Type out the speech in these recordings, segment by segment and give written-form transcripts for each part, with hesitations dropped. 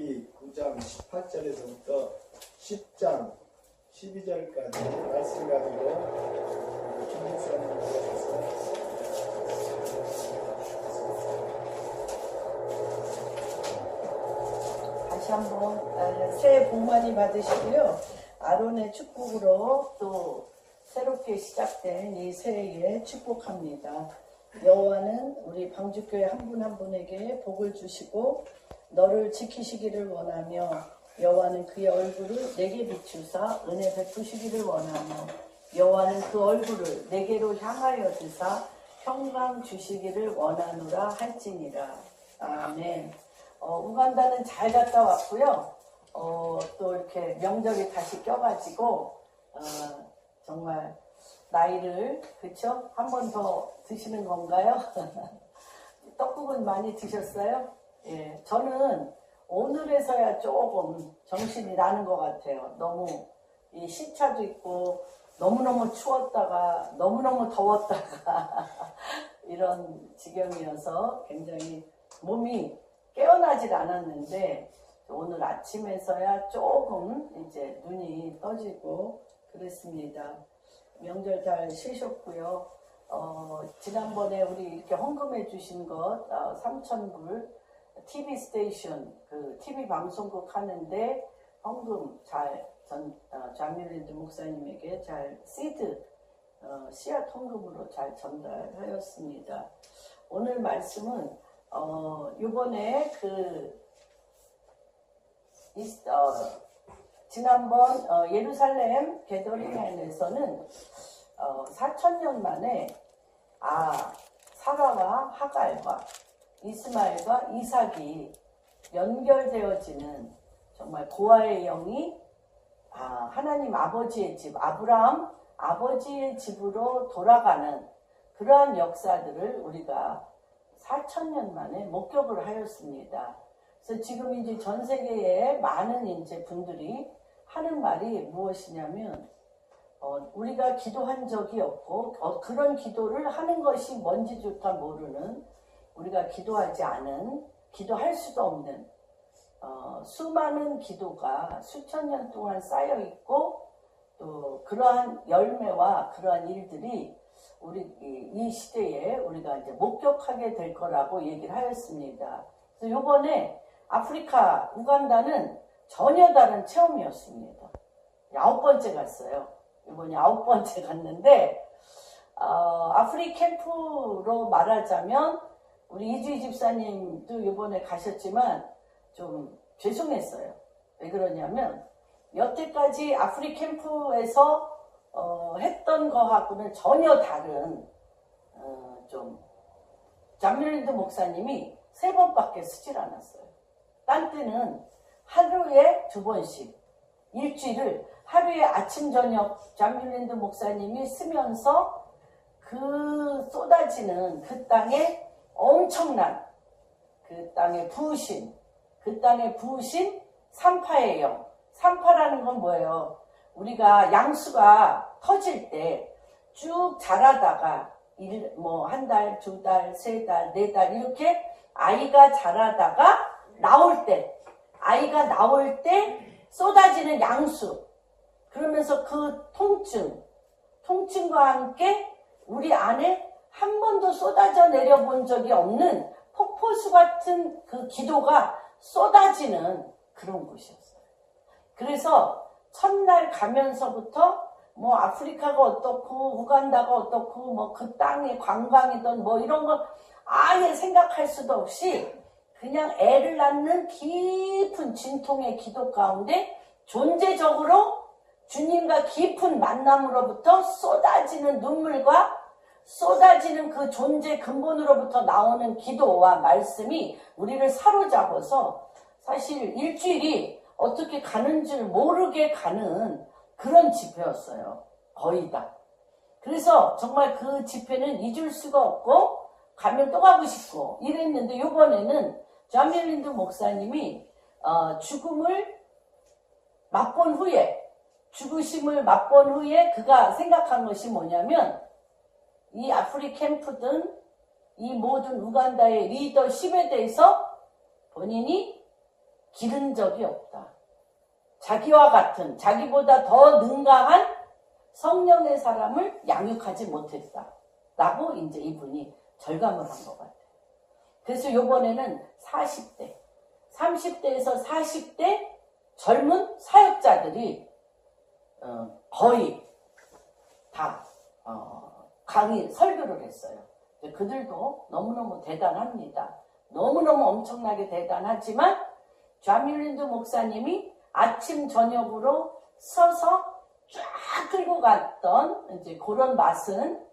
레위기 9장 18절에서부터 10장 12절까지 말씀 가지고 김목사님 오셔서 다시 한번 새해 복 많이 받으시고요. 아론의 축복으로 또 새롭게 시작된 이 새해에 축복합니다. 여호와는 우리 방주교회 한 분 한 분에게 복을 주시고 너를 지키시기를 원하며 여호와는 그의 얼굴을 내게 비추사 은혜 베푸시기를 원하며 여호와는 그 얼굴을 내게로 향하여 드사 평강 주시기를 원하노라 할지니라. 아멘. 우간다는 잘 갔다 왔고요. 또 이렇게 명절이 다시 껴가지고 정말 나이를 그쵸? 한 번 더 드시는 건가요? 떡국은 많이 드셨어요? 예, 저는 오늘에서야 조금 정신이 나는 것 같아요. 너무 이 시차도 있고 너무너무 추웠다가 너무너무 더웠다가 이런 지경이어서 굉장히 몸이 깨어나질 않았는데 오늘 아침에서야 조금 이제 눈이 떠지고 그랬습니다. 명절 잘 쉬셨고요. 지난번에 우리 이렇게 헌금해 주신 것 3,000불 TV 스테이션 그 TV 방송국 하는데 헌금 잘 좌밀랜드 목사님에게 잘 씨드 씨앗 헌금으로 잘 전달하였습니다. 오늘 말씀은 요번에 지난번 예루살렘 게더링에서는 4,000년 만에 사라와 하갈과 이스마엘과 이삭이 연결되어지는 정말 고아의 영이 하나님 아버지의 집 아브라함 아버지의 집으로 돌아가는 그러한 역사들을 우리가 4,000년 만에 목격을 하였습니다. 그래서 지금 이제 전 세계에 많은 이제 분들이 하는 말이 무엇이냐면 우리가 기도한 적이 없고 그런 기도를 하는 것이 뭔지 좋다 모르는 우리가 기도하지 않은 기도할 수도 없는 수많은 기도가 수천 년 동안 쌓여 있고 또 그러한 열매와 그러한 일들이 우리 이 시대에 우리가 이제 목격하게 될 거라고 얘기를 하였습니다. 그래서 이번에 아프리카 우간다는 전혀 다른 체험이었습니다. 9번째 갔어요. 이번에 9번째 갔는데 아프리 캠프로 말하자면 우리 이주희 집사님도 이번에 가셨지만 좀 죄송했어요. 왜 그러냐면 여태까지 아프리 캠프에서 했던 거하고는 전혀 다른 좀 좌밀랜드 목사님이 3번밖에 쓰질 않았어요. 딴 때는 하루에 2번씩 일주일을 하루에 아침 저녁 좌밀랜드 목사님이 쓰면서 그 쏟아지는 그 땅에 엄청난 그 땅에 부으신 산파의 영. 산파라는 건 뭐예요? 우리가 양수가 터질 때 쭉 자라다가 한 달, 2달, 3달, 4달 이렇게 아이가 자라다가 아이가 나올 때 쏟아지는 양수. 그러면서 그 통증과 함께 우리 안에 한 번도 쏟아져 내려본 적이 없는 폭포수 같은 그 기도가 쏟아지는 그런 곳이었어요. 그래서 첫날 가면서부터 아프리카가 어떻고 우간다가 어떻고 그 땅의 관광이든 이런 거 아예 생각할 수도 없이 그냥 애를 낳는 깊은 진통의 기도 가운데 존재적으로 주님과 깊은 만남으로부터 쏟아지는 눈물과 쏟아지는 그 존재 근본으로부터 나오는 기도와 말씀이 우리를 사로잡아서 사실 일주일이 어떻게 가는 줄 모르게 가는 그런 집회였어요. 거의 다. 그래서 정말 그 집회는 잊을 수가 없고 가면 또 가고 싶고 이랬는데 이번에는 좌밀랜드 목사님이 죽으심을 맛본 후에 그가 생각한 것이 뭐냐면 이 아프리 캠프든 이 모든 우간다의 리더십에 대해서 본인이 기른 적이 없다. 자기와 같은, 자기보다 더 능가한 성령의 사람을 양육하지 못했다. 라고 이제 이분이 절감을 한 것 같아요. 그래서 요번에는 40대, 30대에서 40대 젊은 사역자들이 거의 다 강의, 설교를 했어요. 그들도 너무너무 대단합니다. 너무너무 엄청나게 대단하지만 존 밀랜드 목사님이 아침 저녁으로 서서 쫙 끌고 갔던 이제 그런 맛은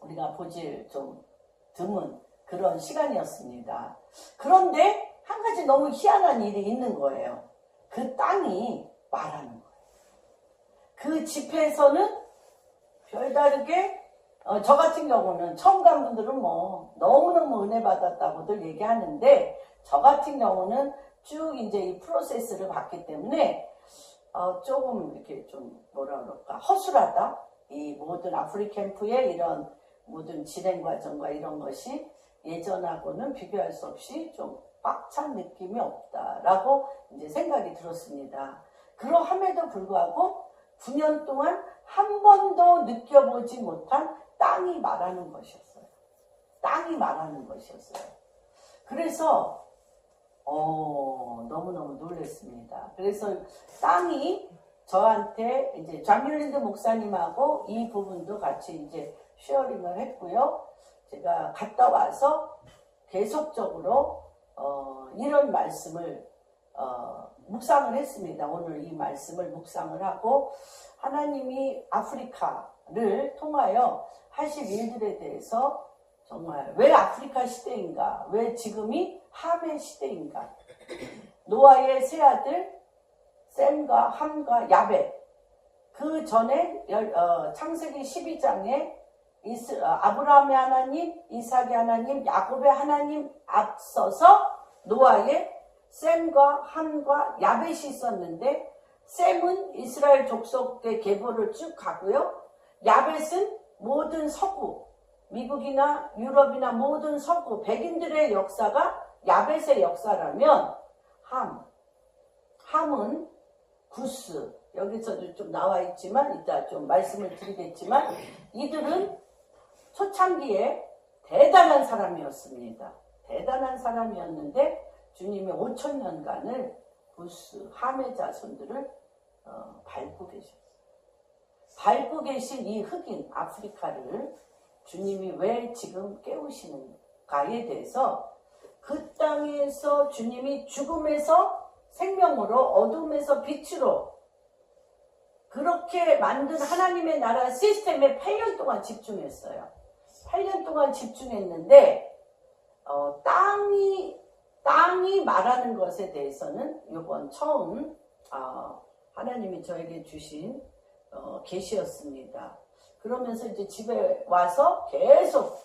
우리가 보질 좀 드문 그런 시간이었습니다. 그런데 한 가지 너무 희한한 일이 있는 거예요. 그 땅이 말하는 거예요. 그 집회에서는 별다르게 저 같은 경우는 처음 간 분들은 뭐 너무너무 은혜 받았다고들 얘기하는데 저 같은 경우는 쭉 이제 이 프로세스를 봤기 때문에 조금 이렇게 좀 뭐라 그럴까 허술하다. 이 모든 아프리캠프의 이런 모든 진행 과정과 이런 것이 예전하고는 비교할 수 없이 좀 꽉찬 느낌이 없다라고 이제 생각이 들었습니다. 그러함에도 불구하고 9년 동안 한 번도 느껴보지 못한 땅이 말하는 것이었어요. 땅이 말하는 것이었어요. 그래서 너무너무 놀랐습니다. 그래서 땅이 저한테 이제 존 밀랜드 목사님하고 이 부분도 같이 이제 쉐어링을 했고요. 제가 갔다 와서 계속적으로 이런 말씀을 묵상을 했습니다. 오늘 이 말씀을 묵상을 하고 하나님이 아프리카를 통하여 하실 일들에 대해서 정말 왜 아프리카 시대인가? 왜 지금이 함의 시대인가? 노아의 세 아들 셈과 함과 야벳 그 전에 창세기 12장에 아브라함의 하나님, 이삭의 하나님, 야곱의 하나님 앞서서 노아의 셈과 함과 야벳이 있었는데 셈은 이스라엘 족속의 계보를 쭉 가고요. 야벳은 모든 서구, 미국이나 유럽이나 모든 서구 백인들의 역사가 야벳의 역사라면 함은 구스, 여기서도 좀 나와 있지만 이따 좀 말씀을 드리겠지만 이들은 초창기에 대단한 사람이었습니다. 대단한 사람이었는데 주님이 5,000년간을 구스, 함의 자손들을 밟고 계셨어요. 밟고 계신 이 흑인 아프리카를 주님이 왜 지금 깨우시는가에 대해서 그 땅에서 주님이 죽음에서 생명으로 어둠에서 빛으로 그렇게 만든 하나님의 나라 시스템에 8년 동안 집중했어요. 8년 동안 집중했는데 땅이 말하는 것에 대해서는 이번 처음 하나님이 저에게 주신 계시였습니다. 그러면서 이제 집에 와서 계속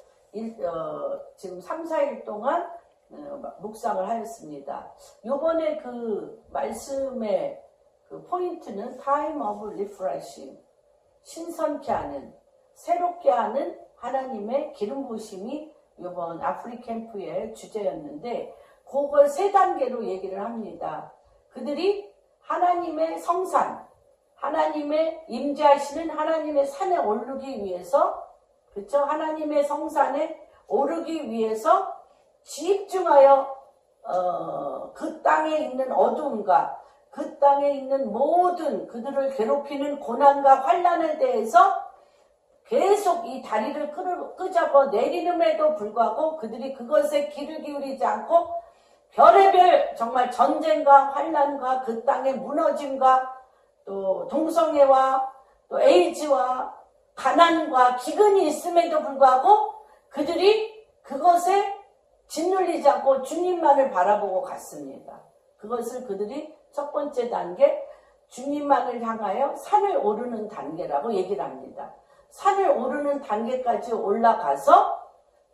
지금 3, 4일 동안 묵상을 하였습니다. 요번에 그 말씀의 그 포인트는 Time of Refreshing, 신선케 하는, 새롭게 하는 하나님의 기름 부으심이 요번 아프리캠프의 주제였는데 그걸 3단계로 얘기를 합니다. 그들이 하나님의 성산, 하나님의 임재하시는 하나님의 산에 오르기 위해서, 그렇죠? 하나님의 성산에 오르기 위해서 집중하여 그 땅에 있는 어두움과 그 땅에 있는 모든 그들을 괴롭히는 고난과 환난에 대해서 계속 이 다리를 끄잡아 내리는에도 불구하고 그들이 그것에 귀를 기울이지 않고 별의별 정말 전쟁과 환난과 그 땅의 무너짐과 또 동성애와 또 에이즈와 가난과 기근이 있음에도 불구하고 그들이 그것에 짓눌리지 않고 주님만을 바라보고 갔습니다. 그것을 그들이 첫 번째 단계 주님만을 향하여 산을 오르는 단계라고 얘기를 합니다. 산을 오르는 단계까지 올라가서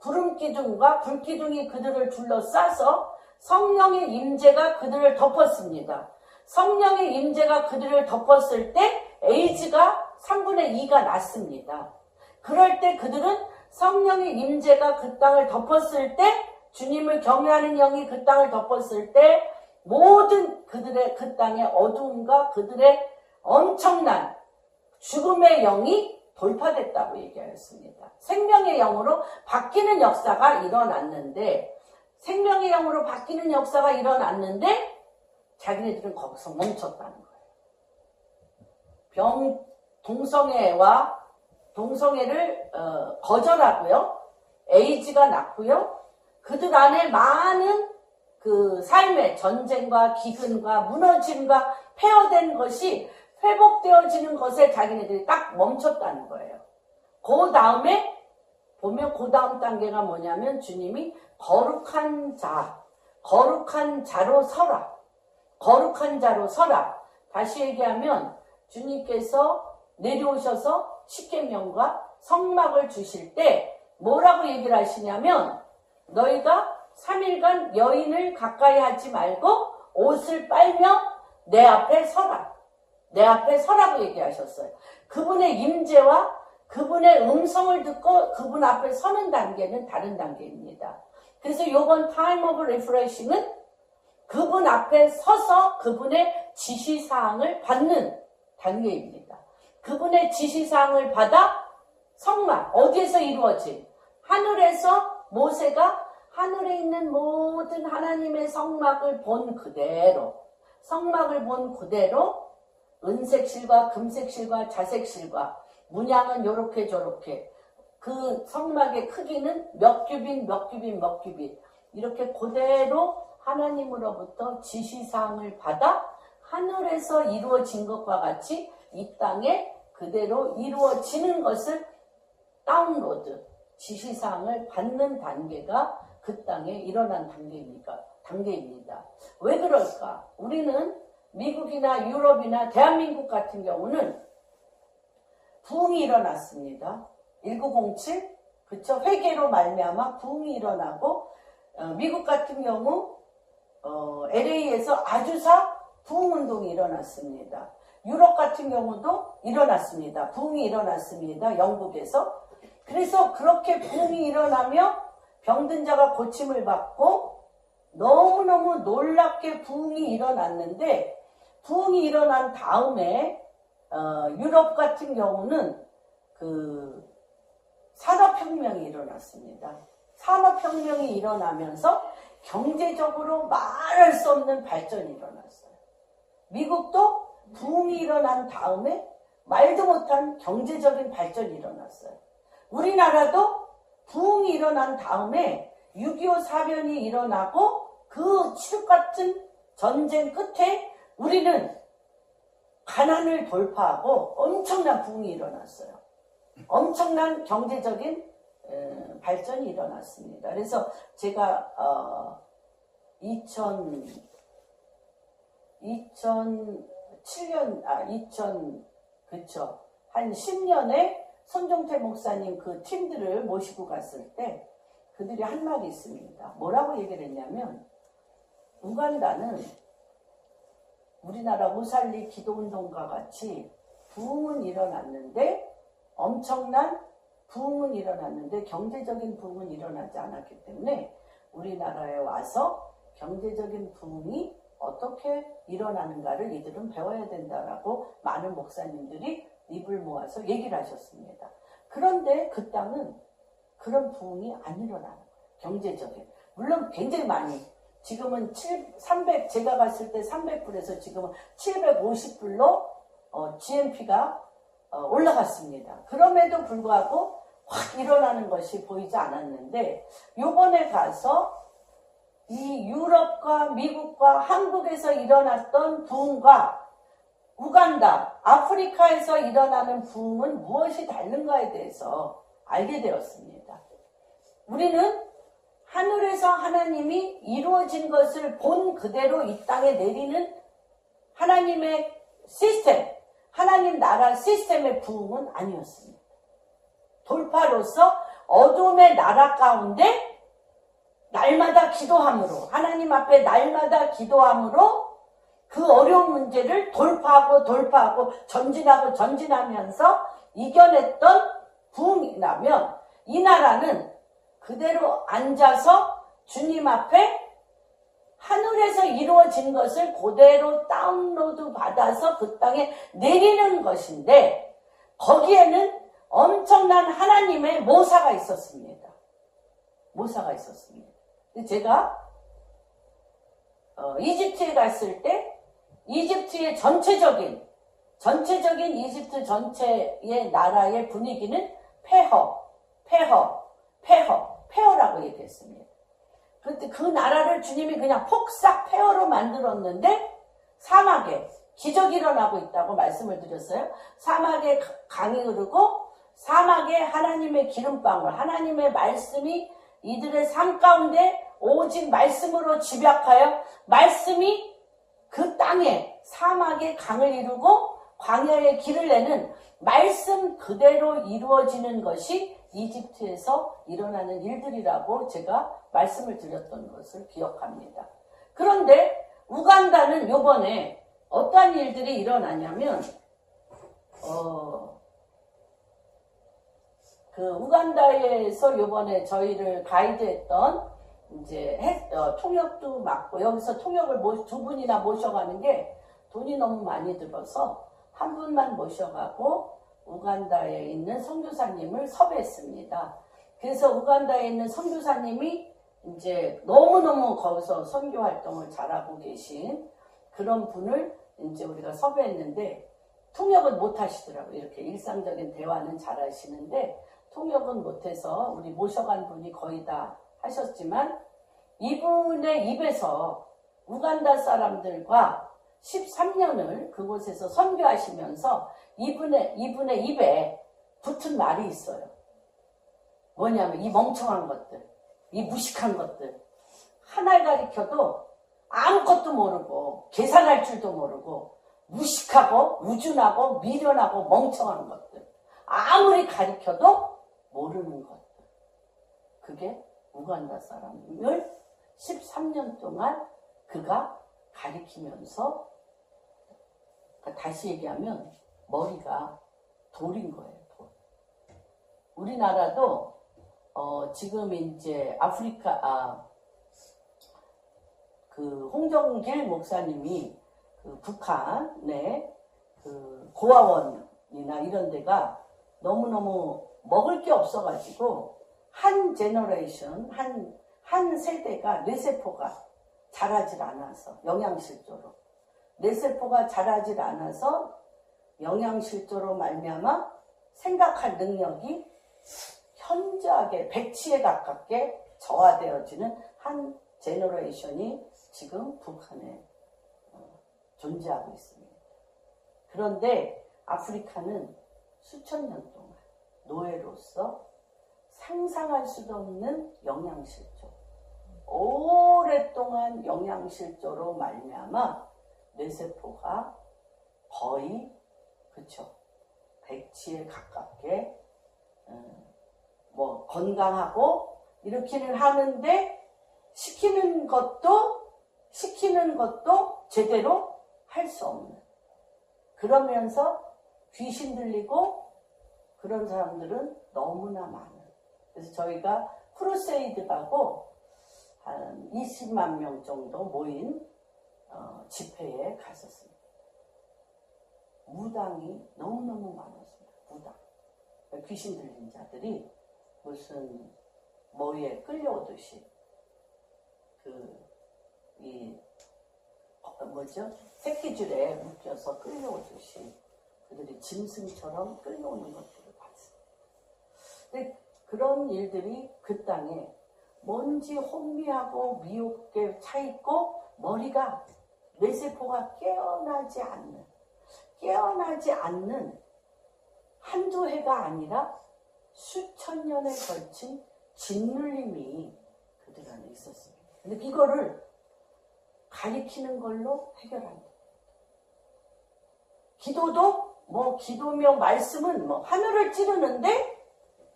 구름기둥과 불기둥이 그들을 둘러싸서 성령의 임재가 그들을 덮었습니다. 성령의 임재가 그들을 덮었을 때 에이즈가 3분의 2가 났습니다. 그럴 때 그들은 성령의 임재가 그 땅을 덮었을 때 주님을 경외하는 영이 그 땅을 덮었을 때 모든 그들의 그 땅의 어둠과 그들의 엄청난 죽음의 영이 돌파됐다고 얘기하였습니다. 생명의 영으로 바뀌는 역사가 일어났는데 생명의 영으로 바뀌는 역사가 일어났는데 자기네들은 거기서 멈췄다는 거예요. 동성애를 거절하고요. 에이즈가 났고요. 그들 안에 많은 그 삶의 전쟁과 기근과 무너짐과 폐허된 것이 회복되어지는 것에 자기네들이 딱 멈췄다는 거예요. 그 다음에 보면 그 다음 단계가 뭐냐면 주님이 거룩한 자로 서라. 거룩한 자로 서라. 다시 얘기하면 주님께서 내려오셔서 십계명과 성막을 주실 때 뭐라고 얘기를 하시냐면 너희가 3일간 여인을 가까이 하지 말고 옷을 빨며 내 앞에 서라. 내 앞에 서라고 얘기하셨어요. 그분의 임재와 그분의 음성을 듣고 그분 앞에 서는 단계는 다른 단계입니다. 그래서 이번 Time of Refreshing은 그분 앞에 서서 그분의 지시사항을 받는 단계입니다. 그분의 지시사항을 받아 성막, 어디에서 이루어진? 하늘에서 모세가 하늘에 있는 모든 하나님의 성막을 본 그대로 은색실과 금색실과 자색실과 문양은 요렇게 저렇게 그 성막의 크기는 몇 규빗 이렇게 그대로 하나님으로부터 지시사항을 받아 하늘에서 이루어진 것과 같이 이 땅에 그대로 이루어지는 것을 다운로드, 지시사항을 받는 단계가 그 땅에 일어난 단계입니다. 왜 그럴까? 우리는 미국이나 유럽이나 대한민국 같은 경우는 부흥이 일어났습니다. 1907, 그쵸? 회개로 말미암아 부흥이 일어나고 미국 같은 경우 LA에서 아주사 부흥운동이 일어났습니다. 유럽 같은 경우도 일어났습니다. 부흥이 일어났습니다. 영국에서. 그래서 그렇게 부흥이 일어나며 병든 자가 고침을 받고 너무너무 놀랍게 부흥이 일어났는데 부흥이 일어난 다음에 유럽 같은 경우는 그 산업혁명이 일어났습니다. 산업혁명이 일어나면서 경제적으로 말할 수 없는 발전이 일어났어요. 미국도 부흥이 일어난 다음에 말도 못한 경제적인 발전이 일어났어요. 우리나라도 부흥이 일어난 다음에 6.25 사변이 일어나고 그 칠흑 같은 전쟁 끝에 우리는 가난을 돌파하고 엄청난 부흥이 일어났어요. 엄청난 경제적인 발전이 일어났습니다. 그래서 제가 한 10년에 손종태 목사님 그 팀들을 모시고 갔을 때 그들이 한 말이 있습니다. 뭐라고 얘기를 했냐면 우간다는 우리나라 무살리 기도운동과 같이 부흥은 일어났는데 엄청난 부흥은 일어났는데 경제적인 부흥은 일어나지 않았기 때문에 우리나라에 와서 경제적인 부흥이 어떻게 일어나는가를 이들은 배워야 된다라고 많은 목사님들이 입을 모아서 얘기를 하셨습니다. 그런데 그 땅은 그런 부흥이 안 일어나는 거예요. 경제적인. 물론 굉장히 많이. 지금은 제가 갔을 때 300불에서 지금은 750불로 GNP가 올라갔습니다. 그럼에도 불구하고 확 일어나는 것이 보이지 않았는데 요번에 가서 이 유럽과 미국과 한국에서 일어났던 부흥과 우간다, 아프리카에서 일어나는 부흥은 무엇이 다른가에 대해서 알게 되었습니다. 우리는 하늘에서 하나님이 이루어진 것을 본 그대로 이 땅에 내리는 하나님의 시스템, 하나님 나라 시스템의 부흥은 아니었습니다. 돌파로서 어둠의 나라 가운데 날마다 기도함으로, 하나님 앞에 날마다 기도함으로 그 어려운 문제를 돌파하고 전진하면서 이겨냈던 부흥이라면 이 나라는 그대로 앉아서 주님 앞에 하늘에서 이루어진 것을 그대로 다운로드 받아서 그 땅에 내리는 것인데 거기에는 엄청난 하나님의 모사가 있었습니다. 모사가 있었습니다. 제가 이집트에 갔을 때 이집트의 전체적인 이집트 전체의 나라의 분위기는 폐허라고 얘기했습니다. 그때 그 나라를 주님이 그냥 폭삭 폐허로 만들었는데 사막에 기적이 일어나고 있다고 말씀을 드렸어요. 사막에 강이 흐르고 사막에 하나님의 기름방울, 하나님의 말씀이 이들의 삶 가운데 오직 말씀으로 집약하여 말씀이 그 땅에 사막에 강을 이루고 광야에 길을 내는 말씀 그대로 이루어지는 것이 이집트에서 일어나는 일들이라고 제가 말씀을 드렸던 것을 기억합니다. 그런데 우간다는 요번에 어떠한 일들이 일어나냐면 그 우간다에서 요번에 저희를 가이드했던 이제 통역도 맡고 여기서 통역을 두 분이나 모셔가는 게 돈이 너무 많이 들어서 한 분만 모셔가고 우간다에 있는 선교사님을 섭외했습니다. 그래서 우간다에 있는 선교사님이 이제 너무너무 거기서 선교 활동을 잘하고 계신 그런 분을 이제 우리가 섭외했는데 통역은 못 하시더라고요. 이렇게 일상적인 대화는 잘 하시는데 통역은 못해서 우리 모셔간 분이 거의 다 하셨지만 이분의 입에서 우간다 사람들과 13년을 그곳에서 선교하시면서 이분의 입에 붙은 말이 있어요. 뭐냐면 이 멍청한 것들, 이 무식한 것들 하나를 가리켜도 아무것도 모르고 계산할 줄도 모르고 무식하고 우준하고 미련하고 멍청한 것들 아무리 가리켜도 모르는 것들 그게 우간다 사람을 13년 동안 그가 가리키면서 다시 얘기하면 머리가 돌인 거예요. 돌. 우리나라도 지금 이제 아프리카 그 홍정길 목사님이 그 북한의 그 고아원이나 이런 데가 너무너무 먹을 게 없어가지고 한 제너레이션 한 세대가 뇌세포가 자라질 않아서 영양실조로 뇌세포가 자라질 않아서 영양실조로 말미암아 생각할 능력이 현저하게 백치에 가깝게 저하되어지는 한 제너레이션이 지금 북한에 존재하고 있습니다. 그런데 아프리카는 수천 년 동안 노예로서 상상할 수도 없는 영양실조, 오랫동안 영양실조로 말미암아 뇌세포가 거의 백치에 가깝게 뭐 건강하고 이렇게는 하는데 시키는 것도 제대로 할 수 없는 그러면서 귀신 들리고 그런 사람들은 너무나 많은 그래서 저희가 크루세이드 가고 한 20만 명 정도 모인 집회에 갔었습니다. 무당이 너무너무 많았습니다. 무당. 귀신 들린 자들이 무슨 뭐에 끌려오듯이 새끼줄에 묶여서 끌려오듯이 그들이 짐승처럼 끌려오는 것들을 봤습니다. 근데 그런 일들이 그 땅에 먼지 혼미하고 미혹게 차있고 머리가 뇌세포가 깨어나지 않는 한두 해가 아니라 수천 년에 걸친 짓눌림이 그들 안에 있었습니다. 근데 이거를 가리키는 걸로 해결한다. 기도도 기도며 말씀은 하늘을 찌르는데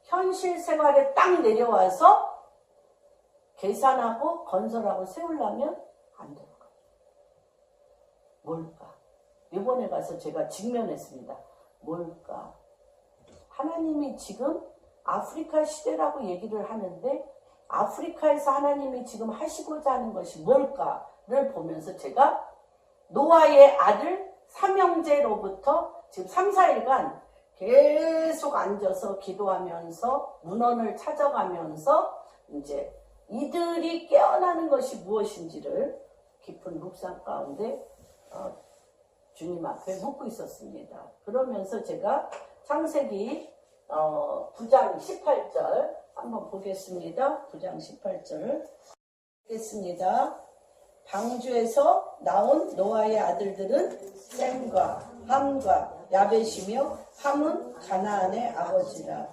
현실 생활에 딱 내려와서 계산하고 건설하고 세우려면 안 되는 거예요. 뭘까? 이번에 가서 제가 직면했습니다. 뭘까? 하나님이 지금 아프리카 시대라고 얘기를 하는데 아프리카에서 하나님이 지금 하시고자 하는 것이 뭘까? 보면서 제가 노아의 아들 삼형제로부터 지금 3, 4일간 계속 앉아서 기도하면서 문헌을 찾아가면서 이제 이들이 깨어나는 것이 무엇인지를 깊은 묵상 가운데 주님 앞에 묻고 있었습니다. 그러면서 제가 창세기 9장 18절 한번 보겠습니다. 9장 18절 보겠습니다. 방주에서 나온 노아의 아들들은 셈과 함과 야벳이며 함은 가나안의 아버지라.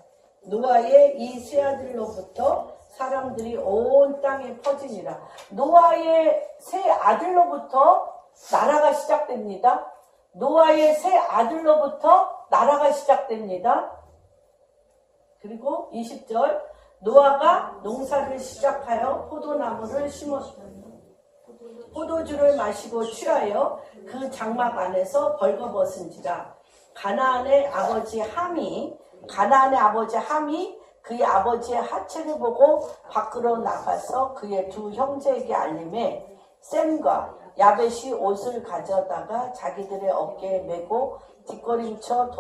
노아의 이 세 아들로부터 사람들이 온 땅에 퍼지니라. 노아의 세 아들로부터 나라가 시작됩니다. 노아의 세 아들로부터 나라가 시작됩니다. 그리고 20절 노아가 농사를 시작하여 포도나무를 심었다. 포도주를 마시고 취하여 그 장막 안에서 벌거벗은지라. 가나안의 아버지 함이 그의 아버지의 하체를 보고 밖으로 나가서 그의 두 형제에게 알림해 셈과 야벳이 옷을 가져다가 자기들의 어깨에 메고 뒷걸음쳐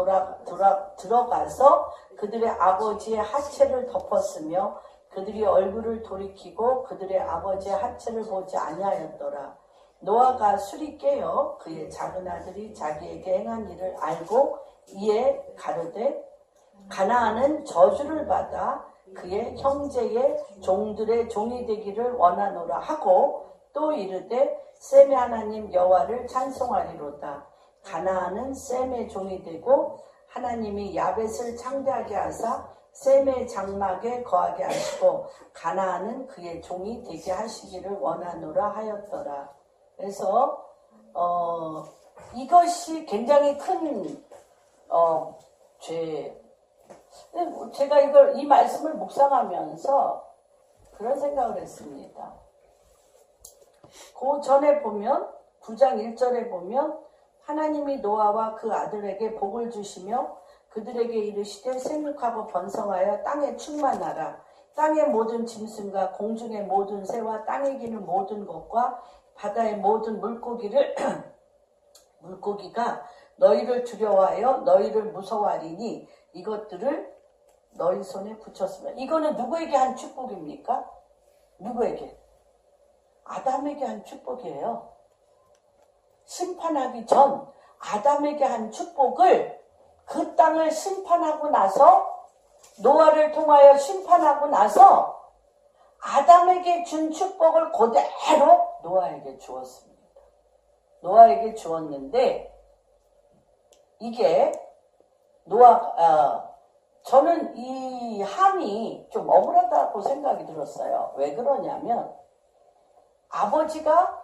들어가서 그들의 아버지의 하체를 덮었으며 그들이 얼굴을 돌이키고 그들의 아버지의 하체를 보지 아니하였더라. 노아가 술이 깨어 그의 작은 아들이 자기에게 행한 일을 알고 이에 가르되 가나안은 저주를 받아 그의 형제의 종들의 종이 되기를 원하노라 하고 또 이르되 셈의 하나님 여호와를 찬송하리로다. 가나안은 셈의 종이 되고 하나님이 야벳을 창대하게 하사 셈의 장막에 거하게 하시고 가나안은 그의 종이 되게 하시기를 원하노라 하였더라. 그래서 이것이 굉장히 큰 죄. 제가 이 말씀을 묵상하면서 그런 생각을 했습니다. 그 전에 보면 9장 1절에 보면 하나님이 노아와 그 아들에게 복을 주시며 그들에게 이르시되 생육하고 번성하여 땅에 충만하라. 땅의 모든 짐승과 공중의 모든 새와 땅에 기는 모든 것과 바다의 모든 물고기가 너희를 두려워하여 너희를 무서워하리니 이것들을 너희 손에 붙였으면. 이거는 누구에게 한 축복입니까? 누구에게? 아담에게 한 축복이에요. 심판하기 전 아담에게 한 축복을 그 땅을 심판하고 나서 노아를 통하여 심판하고 나서 아담에게 준 축복을 그대로 노아에게 주었습니다. 노아에게 주었는데 이게 저는 이 함이 좀 억울하다고 생각이 들었어요. 왜 그러냐면 아버지가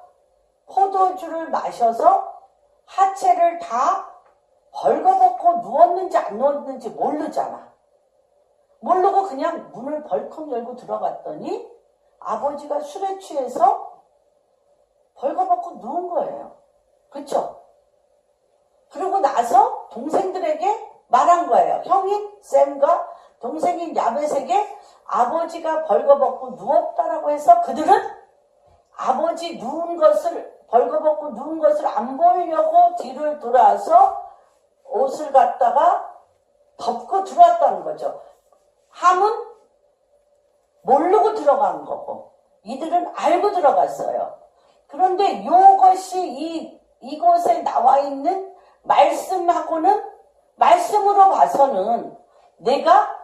포도주를 마셔서 하체를 다 벌거벗고 누웠는지 안 누웠는지 모르잖아. 모르고 그냥 문을 벌컥 열고 들어갔더니 아버지가 술에 취해서 벌거벗고 누운 거예요. 그렇죠? 그러고 나서 동생들에게 말한 거예요. 형인 셈과 동생인 야벳에게 아버지가 벌거벗고 누웠다라고 해서 그들은 아버지 벌거벗고 누운 것을 안 보이려고 뒤를 돌아서 옷을 갖다가 덮고 들어왔다는 거죠. 함은 모르고 들어간 거고 이들은 알고 들어갔어요. 그런데 이것이 이곳에 나와 있는 말씀으로 봐서는 내가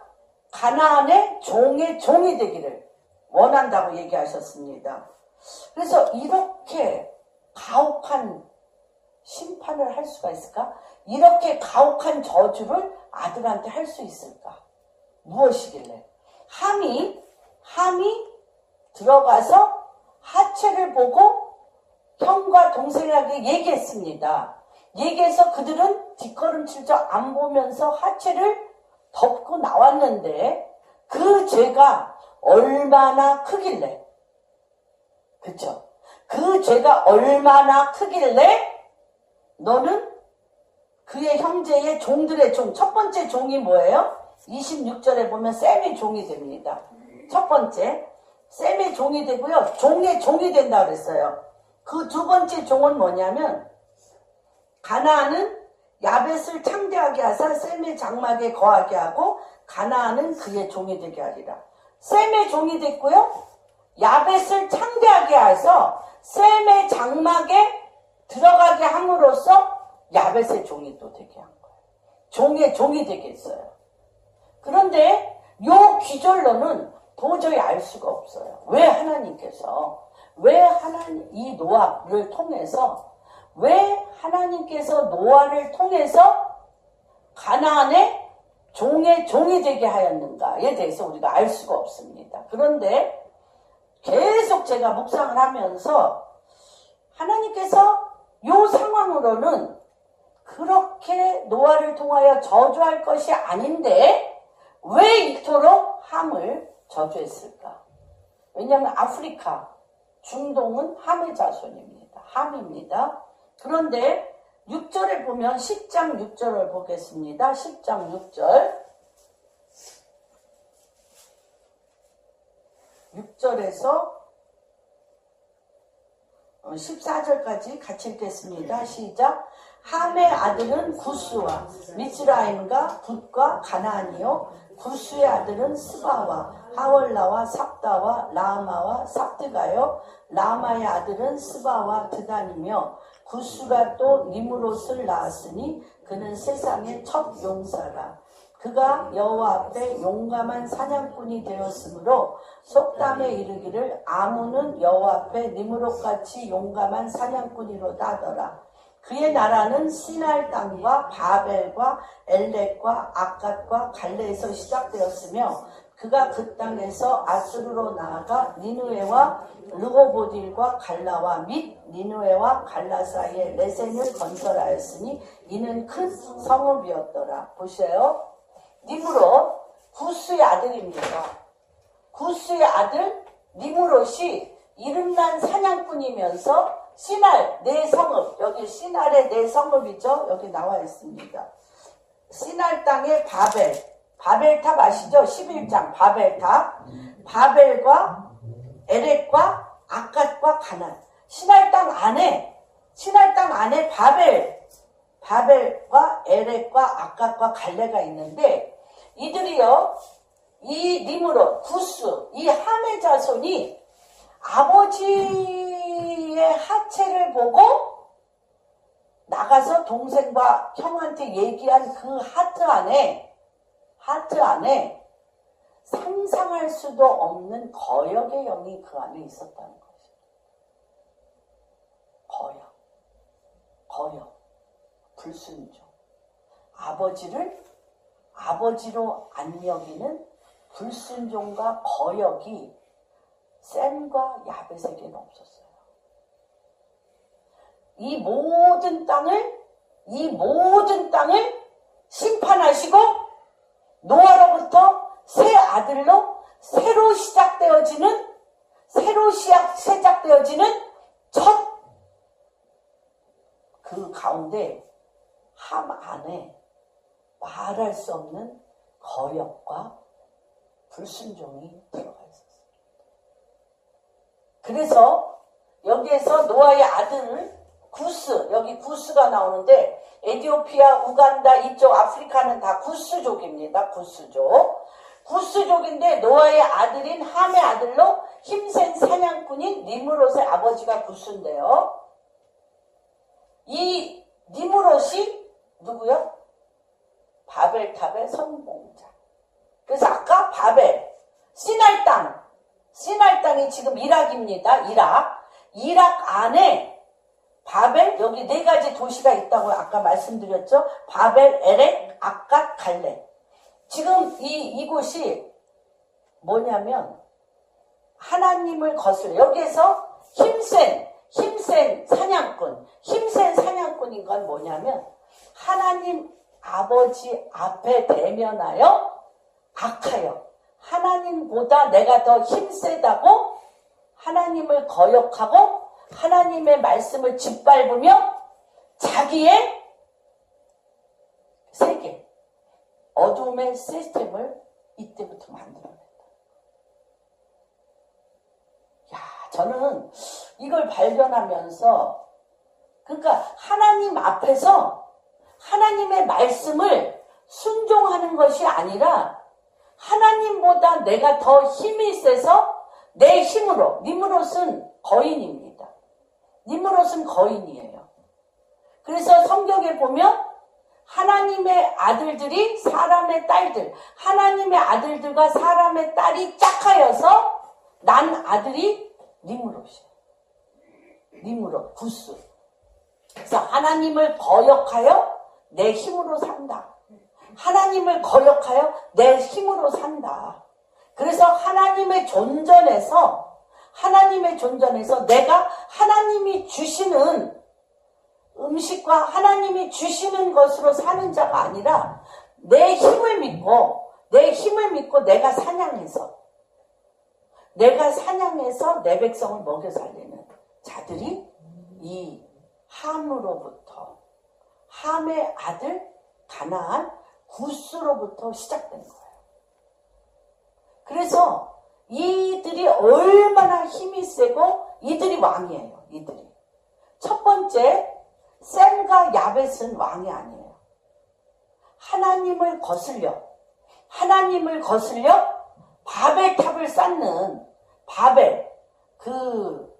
가나안의 종이 되기를 원한다고 얘기하셨습니다. 그래서 이렇게 가혹한 심판을 할 수가 있을까? 이렇게 가혹한 저주를 아들한테 할 수 있을까? 무엇이길래? 함이 들어가서 하체를 보고 형과 동생에게 얘기했습니다. 얘기해서 그들은 뒷걸음질도 안 보면서 하체를 덮고 나왔는데 그 죄가 얼마나 크길래? 그쵸? 그 죄가 얼마나 크길래 너는 그의 형제의 종들의 종, 첫 번째 종이 뭐예요? 26절에 보면 셈의 종이 됩니다. 첫 번째 셈의 종이 되고요. 종의 종이 된다 그랬어요. 그 두 번째 종은 뭐냐면 가나안은 야벳을 창대하게 하사 셈의 장막에 거하게 하고 가나안은 그의 종이 되게 하리라. 셈의 종이 됐고요. 야벳을 창대하게 해서 셈의 장막에 들어가게 함으로써 야벳의 종이 또 되게 한 거예요. 종의 종이 되게 했어요. 그런데 요 귀절로는 도저히 알 수가 없어요. 왜 하나님께서 이 노아를 통해서 노아를 통해서 가나안의 종의 종이 되게 하였는가에 대해서 우리가 알 수가 없습니다. 그런데 계속 제가 묵상을 하면서 하나님께서 요 상황으로는 그렇게 노아를 통하여 저주할 것이 아닌데 왜 이토록 함을 저주했을까? 왜냐하면 아프리카, 중동은 함의 자손입니다. 함입니다. 그런데 6절에 보면 10장 6절을 보겠습니다. 10장 6절 6절에서 14절까지 같이 읽겠습니다. 시작. 함의 아들은 구스와 미스라임과 붓과 가나안이요 구스의 아들은 스바와 하월라와 삽다와 라마와 삽드가요 라마의 아들은 스바와 드단이며 구스가 또 니므롯을 낳았으니 그는 세상의 첫 용사라. 그가 여호와 앞에 용감한 사냥꾼이 되었으므로 속담에 이르기를 아문은 여호와 앞에 니므롯같이 용감한 사냥꾼이로다 하더라. 그의 나라는 시날 땅과 바벨과 엘렉과 아갓과 갈레에서 시작되었으며 그가 그 땅에서 아스루로 나아가 니느웨와 르호보딜과 갈라와 및 니느웨와 갈라 사이에 레센을 건설하였으니 이는 큰 성읍이었더라. 보세요. 니므롯 구스의 아들입니다. 구스의 아들 니므롯이 이름난 사냥꾼이면서 시날 네 성읍, 여기 시날의 네 성읍이죠. 여기 나와 있습니다. 시날 땅의 바벨탑 아시죠? 11장 바벨탑, 바벨과 에렉과 아갓과 가난. 시날 땅 안에 바벨과 에렉과 아갓과 갈레가 있는데 이들이요, 이 니므롯, 구스, 이 함의 자손이 아버지의 하체를 보고 나가서 동생과 형한테 얘기한 그 하트 안에 상상할 수도 없는 거역의 영이 그 안에 있었다는 것이죠. 거역, 불순종. 아버지를 아버지로 안 여기는 불순종과 거역이 셈과 야벳에게는 없었어요. 이 모든 땅을 심판하시고 노아로부터 새 아들로 새로 시작되어지는 첫 그 가운데 함 안에 말할 수 없는 거역과 불순종이 들어가 있었어요. 그래서 여기에서 노아의 아들 구스, 여기 구스가 나오는데 에티오피아, 우간다 이쪽 아프리카는 다 구스족입니다. 구스족인데 노아의 아들인 함의 아들로 힘센 사냥꾼인 니므롯의 아버지가 구스인데요. 이 니므롯이 누구요? 바벨탑의 선봉자. 그래서 아까 바벨, 시날 땅이 지금 이락입니다. 이락 안에 바벨, 여기 네 가지 도시가 있다고 아까 말씀드렸죠. 바벨, 에렉, 아갓, 갈레. 지금 이곳이 뭐냐면 하나님을 거슬러 여기에서 힘센 사냥꾼인 건 뭐냐면 하나님 아버지 앞에 대면하여 악하여 하나님보다 내가 더 힘세다고 하나님을 거역하고 하나님의 말씀을 짓밟으며 자기의 세계, 어둠의 시스템을 이때부터 만들어냈다. 야, 저는 이걸 발견하면서 그러니까 하나님 앞에서 하나님의 말씀을 순종하는 것이 아니라 하나님보다 내가 더 힘이 세서 내 힘으로, 니므롯은 거인입니다. 니므롯은 거인이에요. 그래서 성경에 보면 하나님의 아들들이 사람의 딸들, 하나님의 아들들과 사람의 딸이 짝하여서 난 아들이 니므롯이에요. 니므롯, 구스. 그래서 하나님을 거역하여 내 힘으로 산다. 하나님을 거역하여 내 힘으로 산다. 그래서 하나님의 존전에서 내가 하나님이 주시는 음식과 하나님이 주시는 것으로 사는 자가 아니라 내 힘을 믿고 내가 사냥해서 내 백성을 먹여 살리는 자들이 이 함으로부터, 함의 아들 가나안 구스로부터 시작된 거예요. 그래서 이들이 얼마나 힘이 세고 이들이 왕이에요. 이들이. 첫 번째, 셈과 야벳은 왕이 아니에요. 하나님을 거슬려 바벨탑을 쌓는 바벨, 그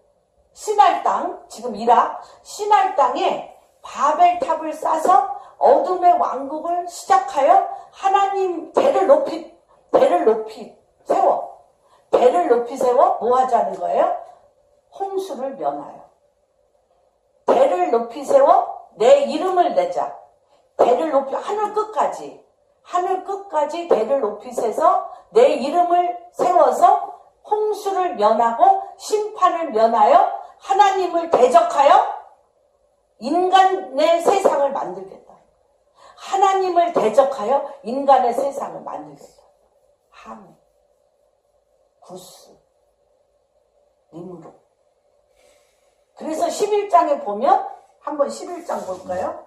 시날 땅, 지금 이락 시날 땅에 바벨탑을 쌓아서 어둠의 왕국을 시작하여 하나님 배를 높이 세워 뭐 하자는 거예요? 홍수를 면하여. 배를 높이 세워 내 이름을 내자. 배를 높이 하늘 끝까지 배를 높이 세서 내 이름을 세워서 홍수를 면하고 심판을 면하여 하나님을 대적하여 인간의 세상을 만들겠다. 하나님을 대적하여 인간의 세상을 만들겠다. 함, 구스, 니므롯. 그래서 11장에 보면 한번 11장 볼까요?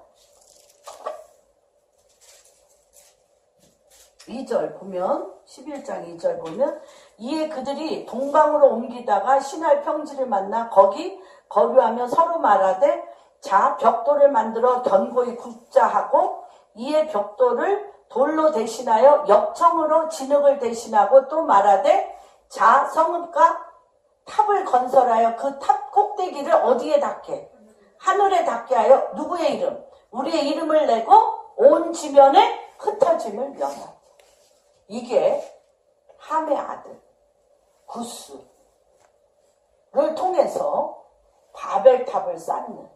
2절 보면 11장 2절 보면 이에 그들이 동방으로 옮기다가 시날 평지를 만나 거기 거류하며 서로 말하되 자 벽돌을 만들어 견고히 굽자 하고 이에 벽돌을 돌로 대신하여 역청으로 진흙을 대신하고 또 말하되 자 성읍과 탑을 건설하여 그 탑 꼭대기를 어디에 닿게? 하늘에 닿게 하여 누구의 이름? 우리의 이름을 내고 온 지면에 흩어짐을 명하라. 이게 함의 아들 구스를 통해서 바벨탑을 쌓는.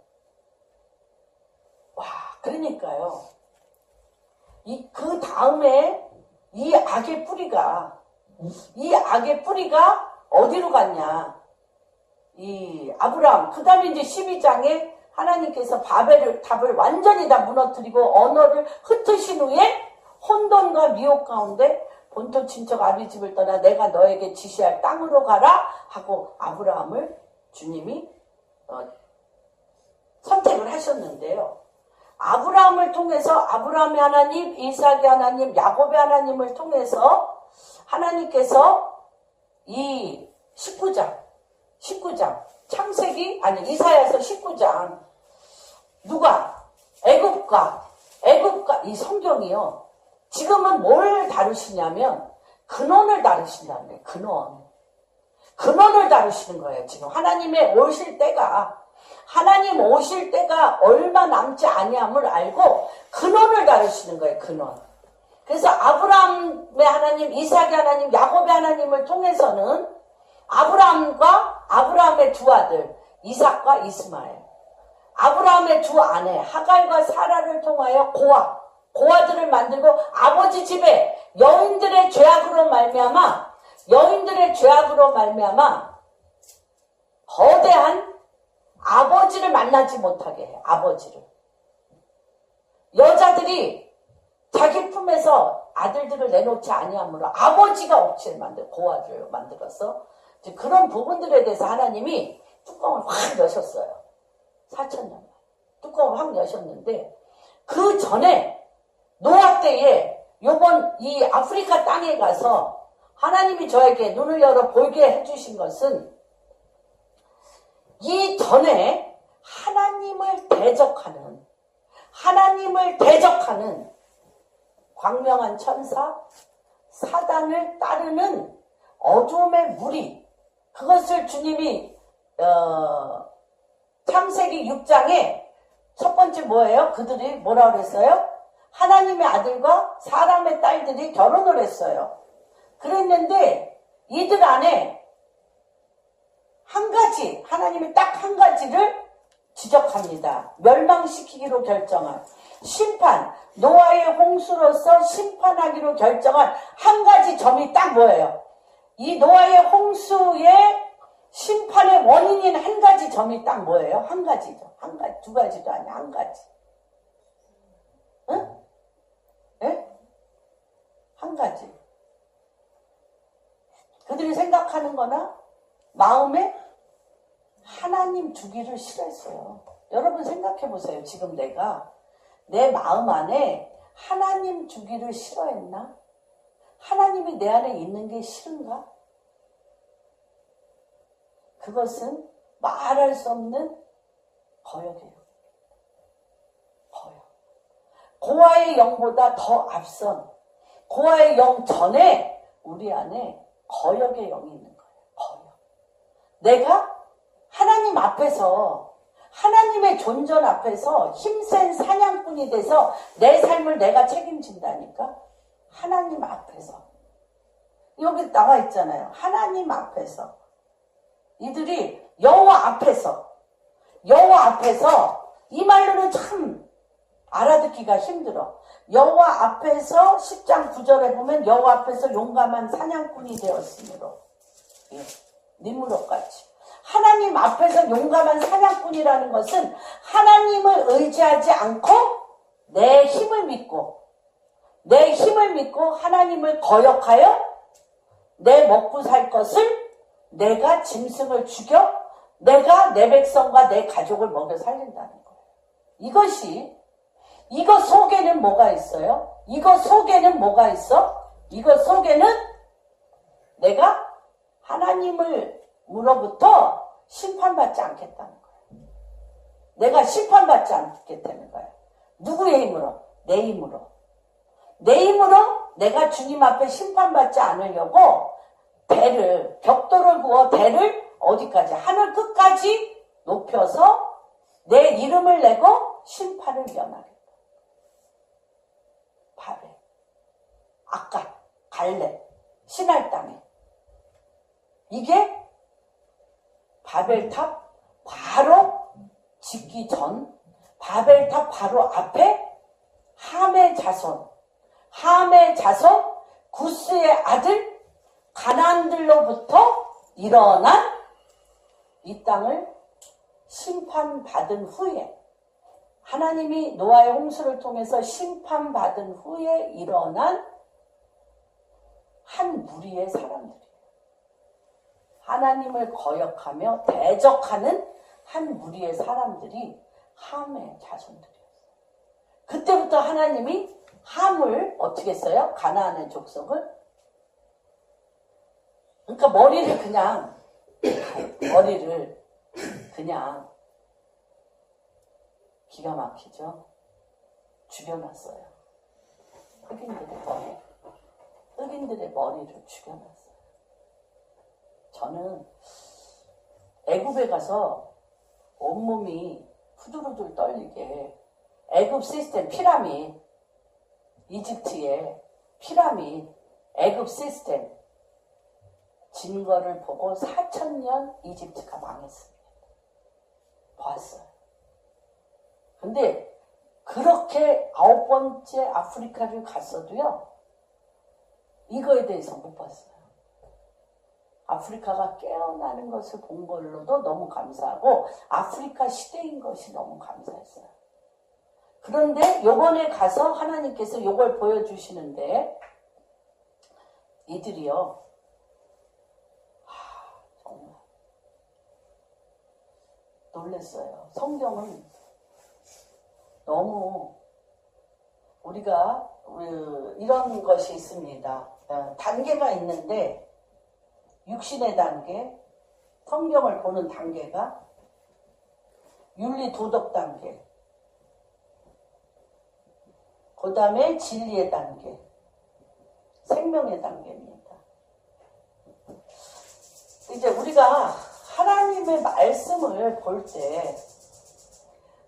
와, 그러니까요. 그 다음에 이 악의 뿌리가 어디로 갔냐? 이 아브라함. 그 다음에 이제 12장에 하나님께서 바벨탑을 완전히 다 무너뜨리고 언어를 흩으신 후에 혼돈과 미혹 가운데 본토 친척 아비 집을 떠나 내가 너에게 지시할 땅으로 가라 하고 아브라함을 주님이 선택을 하셨는데요. 아브라함을 통해서 아브라함의 하나님, 이삭의 하나님, 야곱의 하나님을 통해서 하나님께서 이 19장 창세기 이사야서 19장 누가 애굽과 이 성경이요. 지금은 뭘 다루시냐면 근원을 다루신다는 거예요. 근원을 다루시는 거예요. 지금 하나님 오실 때가 얼마 남지 아니함을 알고 근원을 다루시는 거예요. 근원. 그래서 아브라함의 하나님, 이삭의 하나님, 야곱의 하나님을 통해서는 아브라함과 아브라함의 두 아들 이삭과 이스마엘, 아브라함의 두 아내 하갈과 사라를 통하여 고아들을 만들고 아버지 집에 여인들의 죄악으로 말미암아 거대한 아버지를 만나지 못하게 해요. 아버지를. 여자들이 자기 품에서 아들들을 내놓지 아니하므로 아버지가 억지를 고아들을 만들어서 그런 부분들에 대해서 하나님이 뚜껑을 확 여셨어요. 4,000년 뚜껑을 확 여셨는데 그 전에 노아 때에 요번 이 아프리카 땅에 가서 하나님이 저에게 눈을 열어 보게 해주신 것은 이전에 하나님을 대적하는 광명한 천사, 사단을 따르는 어둠의 무리, 그것을 주님이 창세기 6장에 첫 번째 뭐예요? 그들이 뭐라 그랬어요? 하나님의 아들과 사람의 딸들이 결혼을 했어요. 그랬는데 이들 안에 한 가지, 하나님이 딱 한 가지를 지적합니다. 멸망시키기로 결정한 심판, 노아의 홍수로서 심판하기로 결정한 한 가지 점이 딱 뭐예요? 이 노아의 홍수의 심판의 원인인 한 가지 점이 딱 뭐예요? 한 가지죠. 한 가지, 두 가지도 아니야. 한 가지. 응? 예? 한 가지. 그들이 생각하는 거나 마음에 하나님 주기를 싫어했어요. 여러분 생각해 보세요. 지금 내가 내 마음 안에 하나님 주기를 싫어했나? 하나님이 내 안에 있는 게 싫은가? 그것은 말할 수 없는 거역이에요. 거역. 고아의 영보다 더 앞선 고아의 영 전에 우리 안에 거역의 영이 있는 거예요. 거역. 내가 하나님 앞에서 하나님의 존전 앞에서 힘센 사냥꾼이 돼서 내 삶을 내가 책임진다니까. 하나님 앞에서. 여기 나와 있잖아요. 하나님 앞에서. 이들이 여호와 앞에서 이 말로는 참 알아듣기가 힘들어. 여호와 앞에서 10장 9절에 보면 여호와 앞에서 용감한 사냥꾼이 되었으므로, 예, 니무롯같이 하나님 앞에서 용감한 사냥꾼이라는 것은 하나님을 의지하지 않고 내 힘을 믿고 하나님을 거역하여 내 먹고 살 것을 내가 짐승을 죽여 내가 내 백성과 내 가족을 먹여 살린다는 거예요. 이거 속에는 뭐가 있어요? 이거 속에는 뭐가 있어? 이거 속에는 내가 하나님으로부터 심판받지 않겠다는 거예요. 내가 심판받지 않겠다는 거예요. 누구의 힘으로? 내 힘으로. 내 힘으로 내가 주님 앞에 심판받지 않으려고 벽돌을 부어 대를 어디까지? 하늘 끝까지 높여서 내 이름을 내고 심판을 면하겠다. 바벨, 아까, 갈렙, 신할 땅에. 이게 바벨탑 바로 짓기 전, 바벨탑 바로 앞에 함의 자손, 구스의 아들, 가나안들로부터 일어난 이 땅을 심판받은 후에, 하나님이 노아의 홍수를 통해서 심판받은 후에 일어난 한 무리의 사람들이에요. 하나님을 거역하며 대적하는 한 무리의 사람들이 함의 자손들이었어요. 그때부터 하나님이 함을 어떻게 했어요? 가나안의 족속을. 그러니까 머리를 그냥 기가 막히죠. 죽여놨어요. 흑인들의 머리를 죽여놨어요. 저는 애굽에 가서 온몸이 후들후들 떨리게 애굽 시스템 피라밋, 이집트의 피라밋, 애굽 시스템 증거를 보고 4,000년 이집트가 망했습니다. 봤어요. 근데 그렇게 9번째 아프리카를 갔어도요, 이거에 대해서 못 봤어요. 아프리카가 깨어나는 것을 본 걸로도 너무 감사하고 아프리카 시대인 것이 너무 감사했어요. 그런데 요번에 가서 하나님께서 요걸 보여주시는데 이들이요, 정말 놀랐어요. 성경은 너무 우리가 이런 것이 있습니다. 단계가 있는데 육신의 단계, 성경을 보는 단계가 윤리 도덕 단계. 그 다음에 진리의 단계. 생명의 단계입니다. 이제 우리가 하나님의 말씀을 볼 때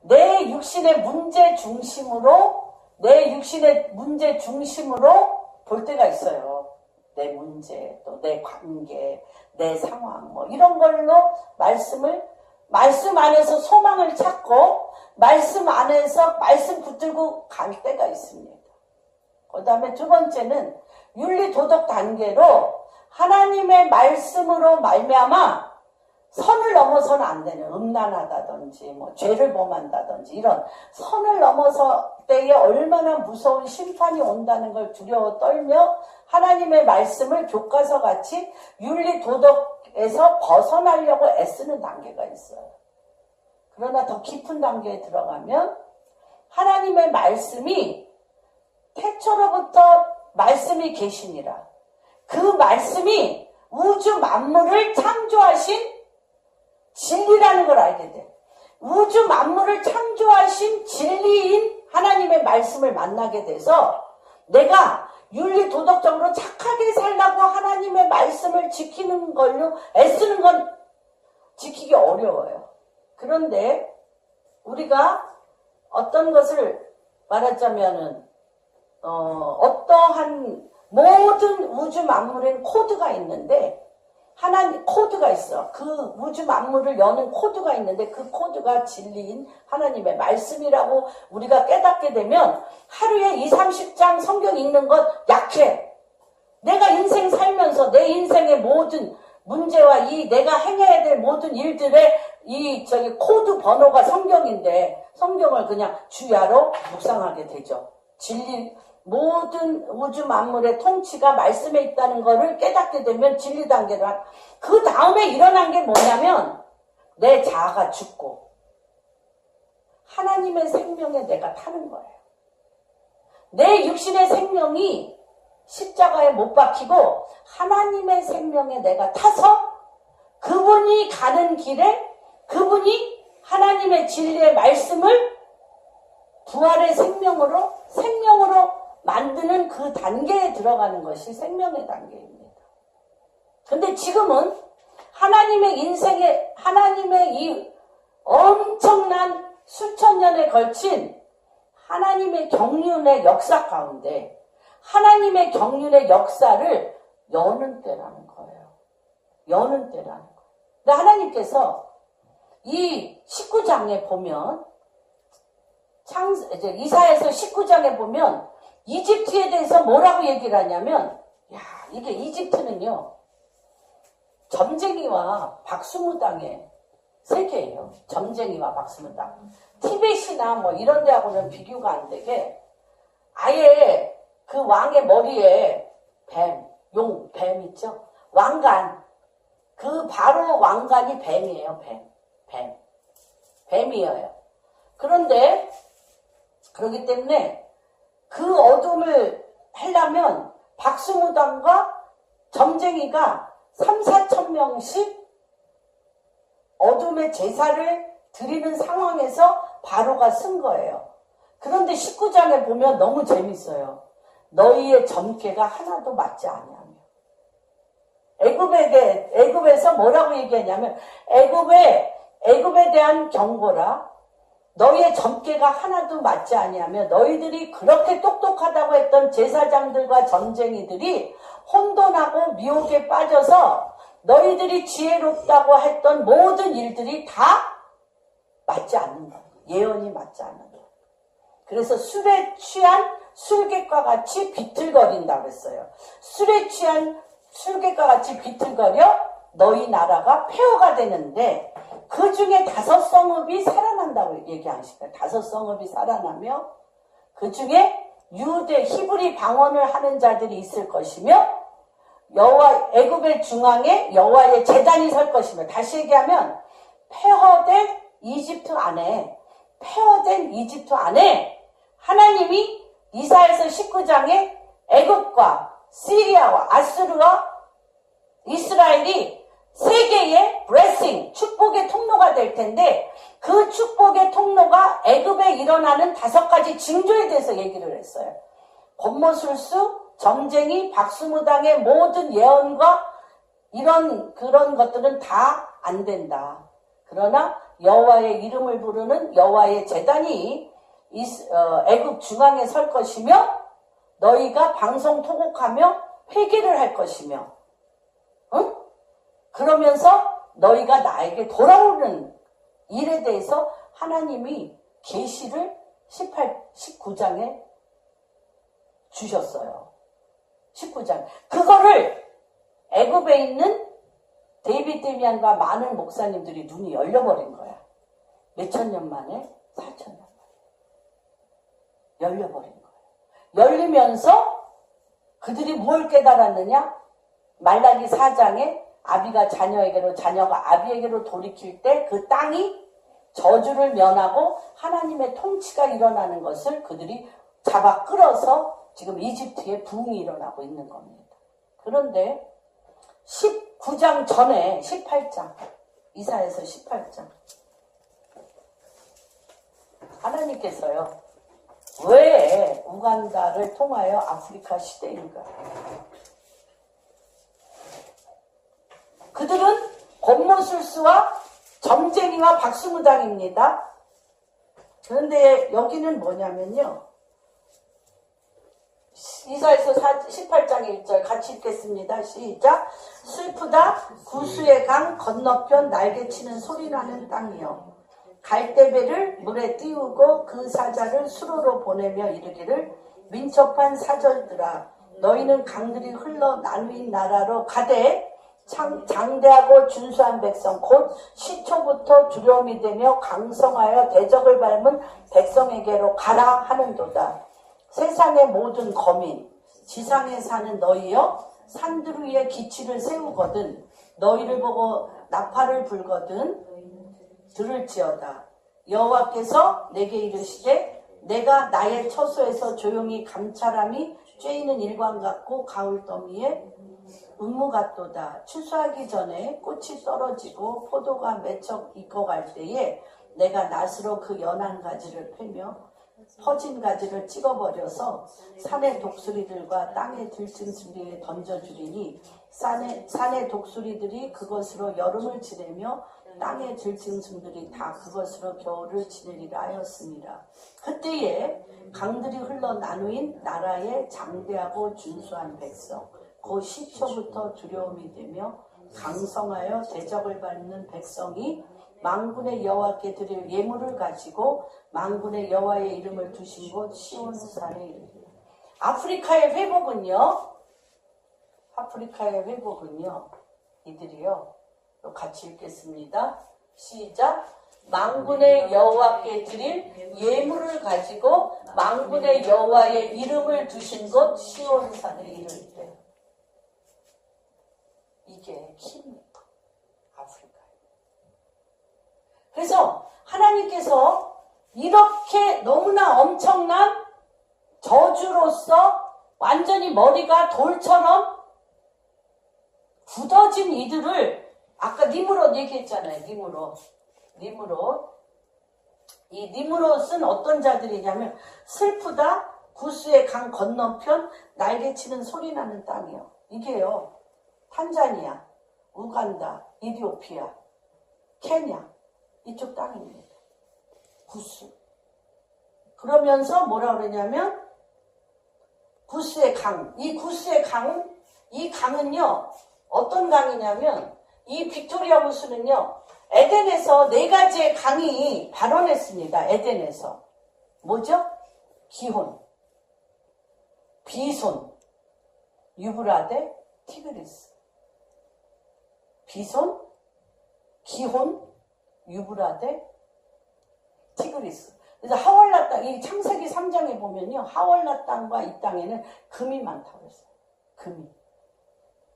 내 육신의 문제 중심으로 볼 때가 있어요. 내 문제, 또 내 관계, 내 상황, 뭐 이런 걸로 말씀 안에서 소망을 찾고 말씀 안에서 말씀 붙들고 갈 때가 있습니다. 그 다음에 두 번째는 윤리 도덕 단계로 하나님의 말씀으로 말미암아 선을 넘어서는 안 되는, 음란하다든지 뭐 죄를 범한다든지 이런 선을 넘어서 때에 얼마나 무서운 심판이 온다는 걸 두려워 떨며 하나님의 말씀을 교과서같이 윤리 도덕에서 벗어나려고 애쓰는 단계가 있어요. 그러나 더 깊은 단계에 들어가면 하나님의 말씀이 태초로부터 말씀이 계시니라. 그 말씀이 우주 만물을 창조하신 진리라는 걸 알게 돼. 우주 만물을 창조하신 진리인 하나님의 말씀을 만나게 돼서 내가 윤리 도덕적으로 착하게 살라고 하나님의 말씀을 지키는 걸로 애쓰는 건 지키기 어려워요. 그런데 우리가 어떤 것을 말하자면은 어떠한 모든 우주 만물엔 코드가 있는데 하나님 코드가 있어. 그 우주 만물을 여는 코드가 있는데 그 코드가 진리인 하나님의 말씀이라고 우리가 깨닫게 되면 하루에 20-30장 성경 읽는 것 약해. 내가 인생 살면서 내 인생의 모든 문제와 내가 행해야 될 모든 일들의 코드 번호가 성경인데 성경을 그냥 주야로 묵상하게 되죠. 진리 모든 우주 만물의 통치가 말씀에 있다는 것을 깨닫게 되면 진리 단계로 그 다음에 일어난 게 뭐냐면 내 자아가 죽고 하나님의 생명에 내가 타는 거예요. 내 육신의 생명이 십자가에 못 박히고 하나님의 생명에 내가 타서 그분이 가는 길에 그분이 하나님의 진리의 말씀을 부활의 생명으로 만드는 그 단계에 들어가는 것이 생명의 단계입니다. 근데 지금은 하나님의 인생에, 하나님의 이 엄청난 수천 년에 걸친 하나님의 경륜의 역사 가운데 하나님의 경륜의 역사를 여는 때라는 거예요. 여는 때라는 거예요. 근데 하나님께서 이 19장에 보면 이사야서 19장에 보면 이집트에 대해서 뭐라고 얘기를 하냐면 이게 이집트는요 점쟁이와 박수무당의 세계예요. 점쟁이와 박수무당. 티벳이나 뭐 이런 데하고는 비교가 안 되게 아예 그 왕의 머리에 뱀 있죠? 왕관. 그 바로 왕관이 뱀이에요. 뱀이에요. 그런데 그렇기 때문에 그 어둠을 하려면 박수무당과 점쟁이가 3-4천 명씩 어둠의 제사를 드리는 상황에서 바로가 쓴 거예요. 그런데 19장에 보면 너무 재밌어요. 너희의 점괘가 하나도 맞지 아니하며. 애굽에서 뭐라고 얘기하냐면 애굽에 대한 경고라. 너희의 점괘가 하나도 맞지 아니하며 너희들이 그렇게 똑똑하다고 했던 제사장들과 점쟁이들이 혼돈하고 미혹에 빠져서 너희들이 지혜롭다고 했던 모든 일들이 다 맞지 않는다. 예언이 맞지 않는다. 그래서 술에 취한 술객과 같이 비틀거린다고 했어요. 술에 취한 술객과 같이 비틀거려 너희 나라가 폐허가 되는데 그 중에 5성읍이 살아난다고 얘기하시니까 5성읍이 살아나며 그 중에 유대 히브리 방언을 하는 자들이 있을 것이며 애굽의 중앙에 여호와의 제단이 설 것이며 다시 얘기하면 폐허된 이집트 안에 하나님이 이사야서 19장에 애굽과 시리아와 아수르와 이스라엘이 세계의 블레싱, 축복의 통로가 될 텐데 그 축복의 통로가 애굽에 일어나는 5가지 징조에 대해서 얘기를 했어요. 권모술수, 점쟁이, 박수무당의 모든 예언과 그런 것들은 다 안 된다. 그러나 여호와의 이름을 부르는 여호와의 제단이 애굽 중앙에 설 것이며 너희가 방송 토곡하며 회개를 할 것이며 응? 그러면서 너희가 나에게 돌아오는 일에 대해서 하나님이 계시를 19장에 주셨어요. 19장. 그거를 애굽에 있는 데이빗 데미안과 많은 목사님들이 눈이 열려버린 거야. 몇천 년 만에? 4천 년 만에. 열려버린 거야. 열리면서 그들이 뭘 깨달았느냐? 말라기 4장에 아비가 자녀에게로, 자녀가 아비에게로 돌이킬 때 그 땅이 저주를 면하고 하나님의 통치가 일어나는 것을 그들이 잡아 끌어서 지금 이집트에 부흥이 일어나고 있는 겁니다. 그런데 19장 전에 18장, 이사야서 18장. 하나님께서요, 왜 우간다를 통하여 아프리카 시대인가? 그들은 권모술수와 점쟁이와 박수무당입니다. 그런데 여기는 뭐냐면요. 이사야서 18장 1절 같이 읽겠습니다. 시작. 슬프다 구수의 강 건너편 날개치는 소리나는 땅이여. 갈대배를 물에 띄우고 그 사자를 수로로 보내며 이르기를 민첩한 사절들아 너희는 강들이 흘러 나누인 나라로 가되 장대하고 준수한 백성 곧 시초부터 두려움이 되며 강성하여 대적을 밟은 백성에게로 가라 하는도다. 세상의 모든 거민 지상에 사는 너희여 산들 위에 기치를 세우거든 너희를 보고 나팔을 불거든 들을지어다. 여호와께서 내게 이르시되 내가 나의 처소에서 조용히 감찰함이 쬐이는 일광 같고 가을 더미에 운무 같도다. 추수하기 전에 꽃이 떨어지고 포도가 매척 익어갈 때에 내가 낫으로 그 연한 가지를 패며 퍼진 가지를 찍어버려서 산의 독수리들과 땅의 들짐승들에 던져주리니 산의 독수리들이 그것으로 여름을 지내며 땅의 들짐승들이 다 그것으로 겨울을 지내리라 하였습니다. 그때에 강들이 흘러 나누인 나라의 장대하고 준수한 백성 곧 시초부터 두려움이 되며 강성하여 대적을 밟는 백성이 만군의 여호와께 드릴 예물을 가지고 만군의 여호와의 이름을 두신 곳 시온산에 이르리라. 아프리카의 회복은요 이들이요 같이 읽겠습니다. 시작. 만군의 여호와께 드릴 예물을 가지고 만군의 여호와의 이름을 두신 곳 시온산에 이를 때 이게 킵니다. 아프리카. 그래서 하나님께서 이렇게 너무나 엄청난 저주로서 완전히 머리가 돌처럼 굳어진 이들을 아까 니므롯 얘기했잖아요. 니므롯. 이 니므롯은 어떤 자들이냐면 슬프다 구스의 강 건너편 날개치는 소리나는 땅이요. 이게요. 탄자니아, 우간다, 이디오피아, 케냐 이쪽 땅입니다. 구스. 그러면서 뭐라 그러냐면 구스의 강. 이 강은요. 어떤 강이냐면 이 빅토리아 호수는요. 에덴에서 4가지의 강이 발원했습니다. 에덴에서. 뭐죠? 기혼, 비손, 유브라데, 티그리스. 비손, 기혼, 유브라데, 티그리스. 그래서 하월라 땅, 이 창세기 3장에 보면요. 하월라 땅과 이 땅에는 금이 많다고 했어요.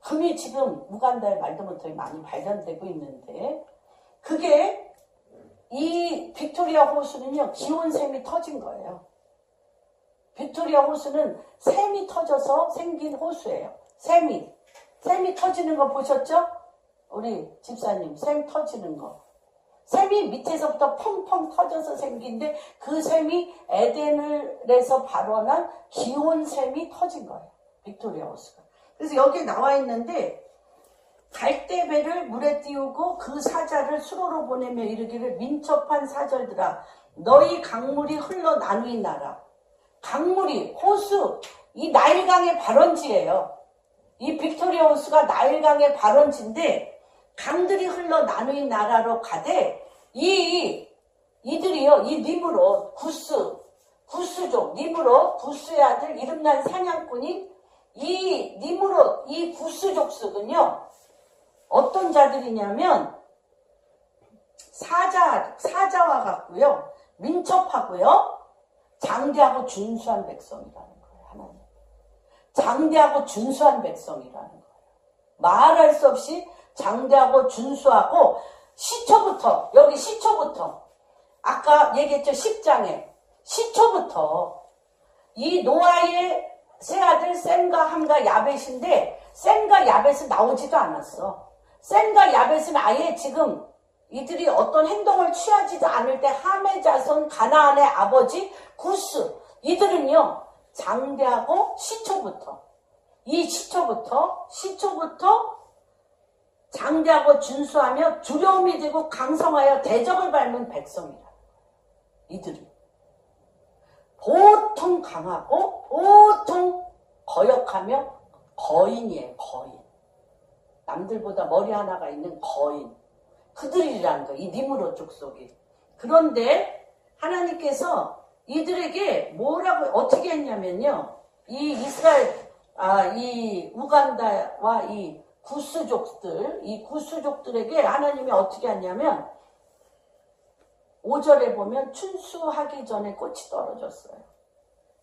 금이 지금 우간다에 말도 못하게 많이 발견되고 있는데 그게 이 빅토리아 호수는요. 기온샘이 터진 거예요. 빅토리아 호수는 샘이 터져서 생긴 호수예요. 샘이 터지는 거 보셨죠? 우리 집사님, 샘 터지는 거. 샘이 밑에서부터 펑펑 터져서 생긴데 그 샘이 에덴을에서 발원한 기온 샘이 터진 거예요. 빅토리아 호수가. 그래서 여기 나와 있는데 갈대배를 물에 띄우고 그 사자를 수로로 보내며 이르기를 민첩한 사절들아 너희 강물이 흘러 나누이 나라. 강물이 호수 이 나일강의 발원지예요. 이 빅토리아 호수가 나일강의 발원지인데 강들이 흘러 나누이 나라로 가되 이들이요 이 니므롯 구스족 니므롯 구스의 아들 이름난 사냥꾼인 이 니므롯 이 구스족속은요 어떤 자들이냐면 사자와 같고요 민첩하고요 장대하고 준수한 백성이라는 거예요. 하나님 장대하고 준수한 백성이라는 거예요. 말할 수 없이 장대하고 준수하고 시초부터 여기 시초부터 아까 얘기했죠 10장에 시초부터 이 노아의 세 아들 셈과 함과 야벳인데 셈과 야벳은 나오지도 않았어. 셈과 야벳은 아예 지금 이들이 어떤 행동을 취하지도 않을 때 함의 자손 가나안의 아버지 구스 이들은요 장대하고 시초부터 이 시초부터 장대하고 준수하며 두려움이 되고 강성하여 대적을 밟는 백성이라. 이들이 보통 강하고 보통 거역하며 거인이에요. 거인. 남들보다 머리 하나가 있는 거인. 그들이라는 거예요. 이 니므롯 족속이. 그런데 하나님께서 이들에게 뭐라고 어떻게 했냐면요. 이 이스라엘 이 우간다와 이 구스족들에게 하나님이 어떻게 했냐면 5절에 보면 춘수하기 전에 꽃이 떨어졌어요.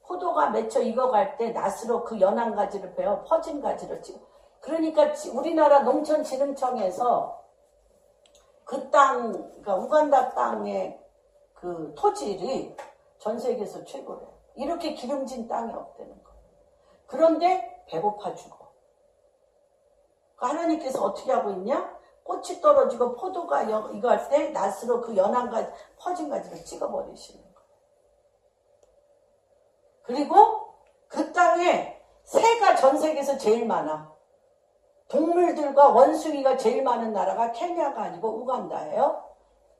포도가 맺혀 익어갈 때 낫으로 그 연한 가지를 베어 퍼진 가지를 찍어. 그러니까 우리나라 농촌진흥청에서 그 땅, 그러니까 우간다 땅의 그 토질이 전 세계에서 최고래요. 이렇게 기름진 땅이 없다는 거예요. 그런데 배고파 죽어. 하나님께서 어떻게 하고 있냐? 꽃이 떨어지고 포도가 이거 할 때 낫으로 그 연한 가지, 퍼진 가지를 찍어버리시는 거예요. 그리고 그 땅에 새가 전 세계에서 제일 많아. 동물들과 원숭이가 제일 많은 나라가 케냐가 아니고 우간다예요.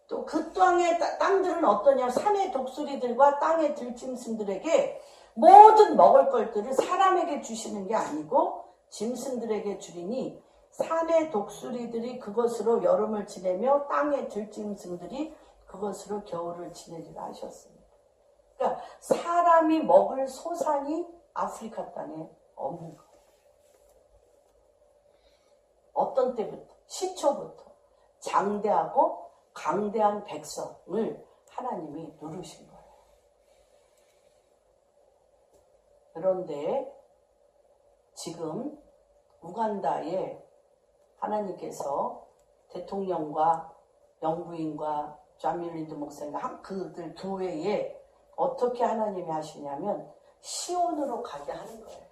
또 그 땅의 땅들은 어떠냐? 산의 독수리들과 땅의 들짐승들에게 모든 먹을 것들을 사람에게 주시는 게 아니고 짐승들에게 주리니 산의 독수리들이 그것으로 여름을 지내며 땅의 들짐승들이 그것으로 겨울을 지내리라 하셨습니다. 그러니까 사람이 먹을 소산이 아프리카 땅에 없는 거예요. 어떤 때부터? 시초부터 장대하고 강대한 백성을 하나님이 누르신 거예요. 그런데 지금 우간다에 하나님께서 대통령과 영부인과 좌밀린드 목사님과 그들 두 회에 어떻게 하나님이 하시냐면 시온으로 가게 하는 거예요.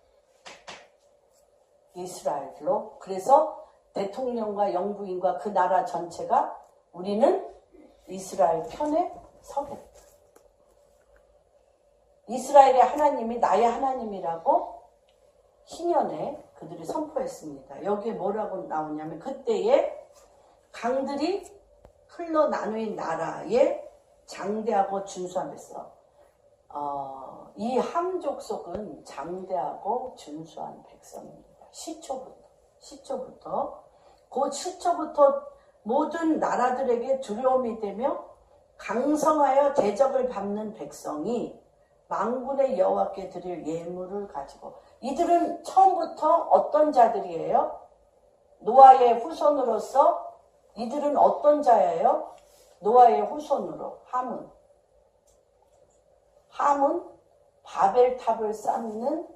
이스라엘로. 그래서 대통령과 영부인과 그 나라 전체가 우리는 이스라엘 편에 서겠다. 이스라엘의 하나님이 나의 하나님이라고 희년에 그들이 선포했습니다. 여기에 뭐라고 나오냐면 그때에 강들이 흘러 나누인 나라에 장대하고 준수한 백성. 이 함족속은 장대하고 준수한 백성입니다. 시초부터 그 시초부터 모든 나라들에게 두려움이 되며 강성하여 대적을 밟는 백성이 만군의 여호와께 드릴 예물을 가지고 이들은 처음부터 어떤 자들이에요? 노아의 후손으로서 이들은 어떤 자예요? 노아의 후손으로 함은 바벨탑을 쌓는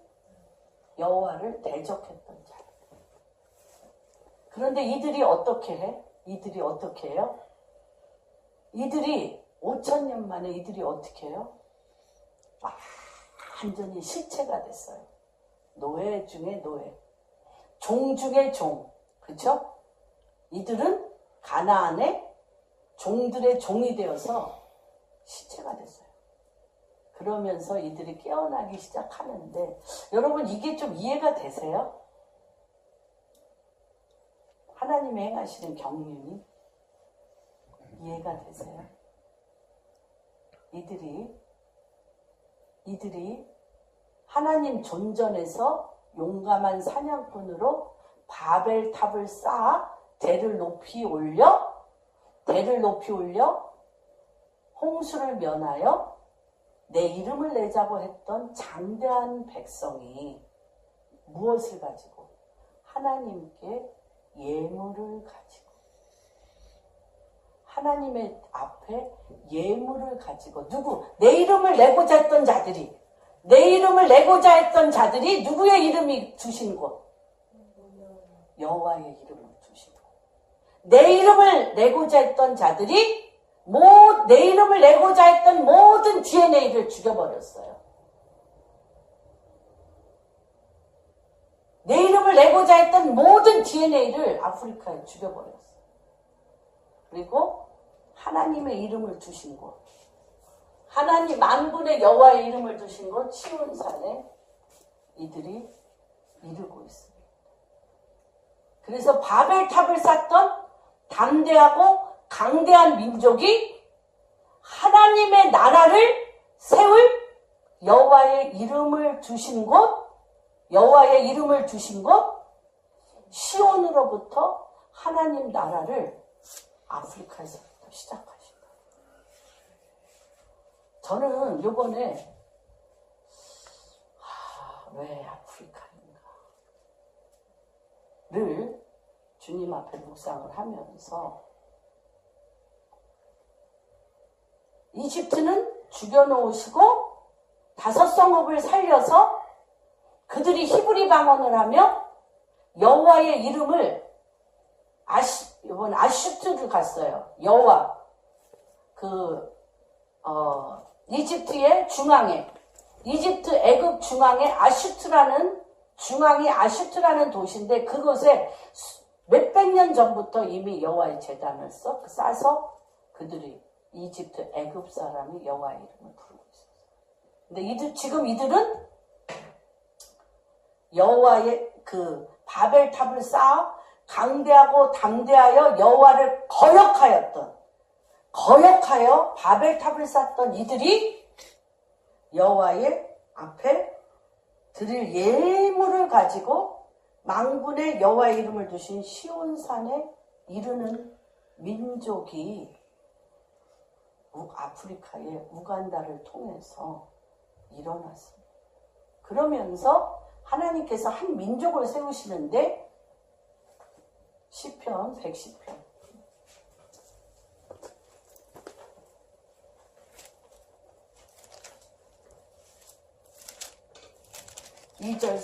여호와를 대적했던 자. 그런데 이들이 어떻게 해? 이들이 어떻게 해요? 이들이 5,000년 만에 이들이 어떻게 해요? 완전히 실체가 됐어요. 노예 중에 노예. 종 중에 종. 그쵸? 이들은 가나안의 종들의 종이 되어서 시체가 됐어요. 그러면서 이들이 깨어나기 시작하는데 여러분 이게 좀 이해가 되세요? 하나님의 행하시는 경륜이 이해가 되세요? 이들이 하나님 존전에서 용감한 사냥꾼으로 바벨탑을 쌓아 대를 높이 올려 홍수를 면하여 내 이름을 내자고 했던 장대한 백성이 무엇을 가지고? 하나님께 예물을 가지고, 하나님의 앞에 예물을 가지고, 누구? 내 이름을 내고자 했던 자들이, 누구의 이름이 두신 곳? 여호와의 이름을 두신 곳. 내 이름을 내고자 했던 자들이 내 이름을 내고자 했던 모든 DNA를 죽여버렸어요. 내 이름을 내고자 했던 모든 DNA를 아프리카에 죽여버렸어요. 그리고 하나님의 이름을 두신 곳, 하나님 만군의 여호와의 이름을 두신 곳 시온산에 이들이 이르고 있습니다. 그래서 바벨탑을 쌓던 담대하고 강대한 민족이 하나님의 나라를 세울 여호와의 이름을 두신 곳 시온으로부터 하나님 나라를 아프리카에서부터 시작하신다. 저는 요번에 왜 아프리카인가를 주님 앞에 묵상을 하면서 이집트는 죽여놓으시고 5 성읍을 살려서 그들이 히브리 방언을 하며 여호와의 이름을 이번 아슈트를 갔어요. 여호와 이집트의 중앙에 이집트 애굽 중앙에 아슈트라는 도시인데 그곳에 몇백 년 전부터 이미 여호와의 제단을 싸서 그들이 이집트 애굽 사람이 여호와의 이름을 부르고 있었어요. 근데 지금 이들은 여호와의 바벨탑을 쌓아 강대하고 담대하여 여호와를 거역하여 바벨탑을 쌓던 이들이 여호와의 앞에 드릴 예물을 가지고 만군의 여호와의 이름을 두신 시온산에 이르는 민족이 아프리카의 우간다를 통해서 일어났습니다. 그러면서 하나님께서 한 민족을 세우시는데 시편 110편 2절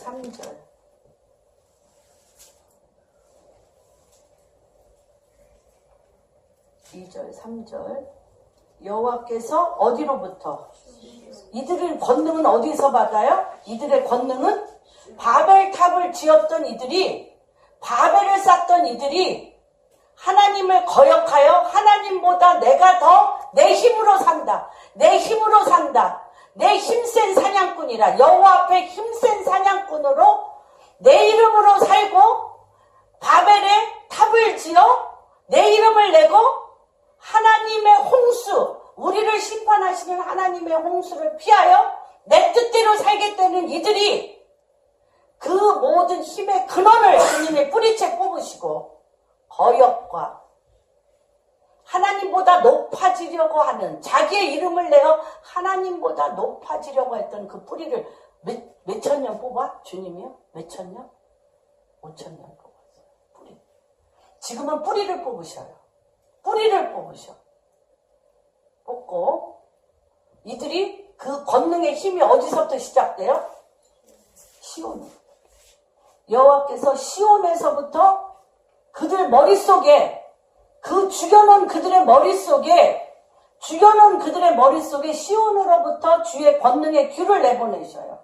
3절 여호와께서 어디로부터? 이들의 권능은 어디서 받아요? 이들의 권능은 바벨탑을 지었던 이들이, 바벨을 쌓던 이들이 하나님을 거역하여 하나님보다 내가 더 내 힘으로 산다. 내 힘센 사냥꾼이라. 여호와 앞에 힘센 사냥꾼으로 내 이름으로 살고 바벨에 탑을 지어 내 이름을 내고 하나님의 홍수, 우리를 심판하시는 하나님의 홍수를 피하여 내 뜻대로 살겠다는 이들이 그 모든 힘의 근원을 주님의 뿌리채 뽑으시고 거역과 하나님보다 높아지려고 하는, 자기의 이름을 내어 하나님보다 높아지려고 했던 그 뿌리를 몇 천 년 뽑아? 주님이요? 몇 천 년? 5천 년 뽑았어요. 뿌리. 지금은 뿌리를 뽑으셔요. 뽑고 이들이 그 권능의 힘이 어디서부터 시작돼요? 시온. 여호와께서 시온에서부터 그들 머릿속에 죽여놓은 그들의 머릿속에 시온으로부터 주의 권능의 귀를 내보내셔요.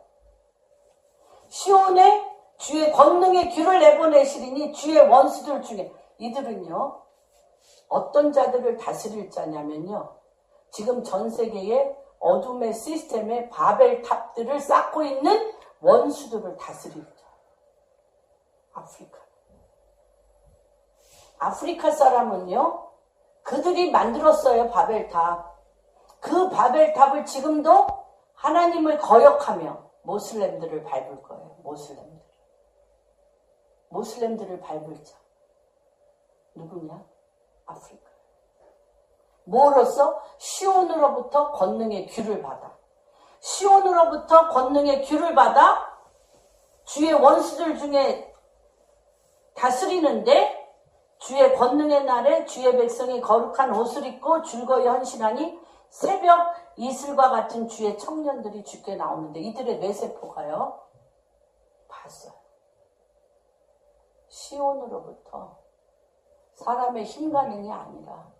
시온에 주의 권능의 귀를 내보내시리니 주의 원수들 중에 이들은요, 어떤 자들을 다스릴 자냐면요, 지금 전 세계의 어둠의 시스템에 바벨탑들을 쌓고 있는 원수들을 다스릴 자. 아프리카 사람은요, 그들이 만들었어요, 바벨탑. 그 바벨탑을 지금도 하나님을 거역하며 모슬렘들을 밟을 거예요. 모슬렘들을 밟을 자. 누구냐? 아프리카. 뭐로써? 시온으로부터 권능의 규를 받아. 시온으로부터 권능의 규를 받아 주의 원수들 중에 다스리는데, 주의 권능의 날에 주의 백성이 거룩한 옷을 입고 즐거이 헌신하니 새벽 이슬과 같은 주의 청년들이 주께 나오는데, 이들의 뇌세포가요, 봤어요. 시온으로부터 사람의 힘가능이 아니라,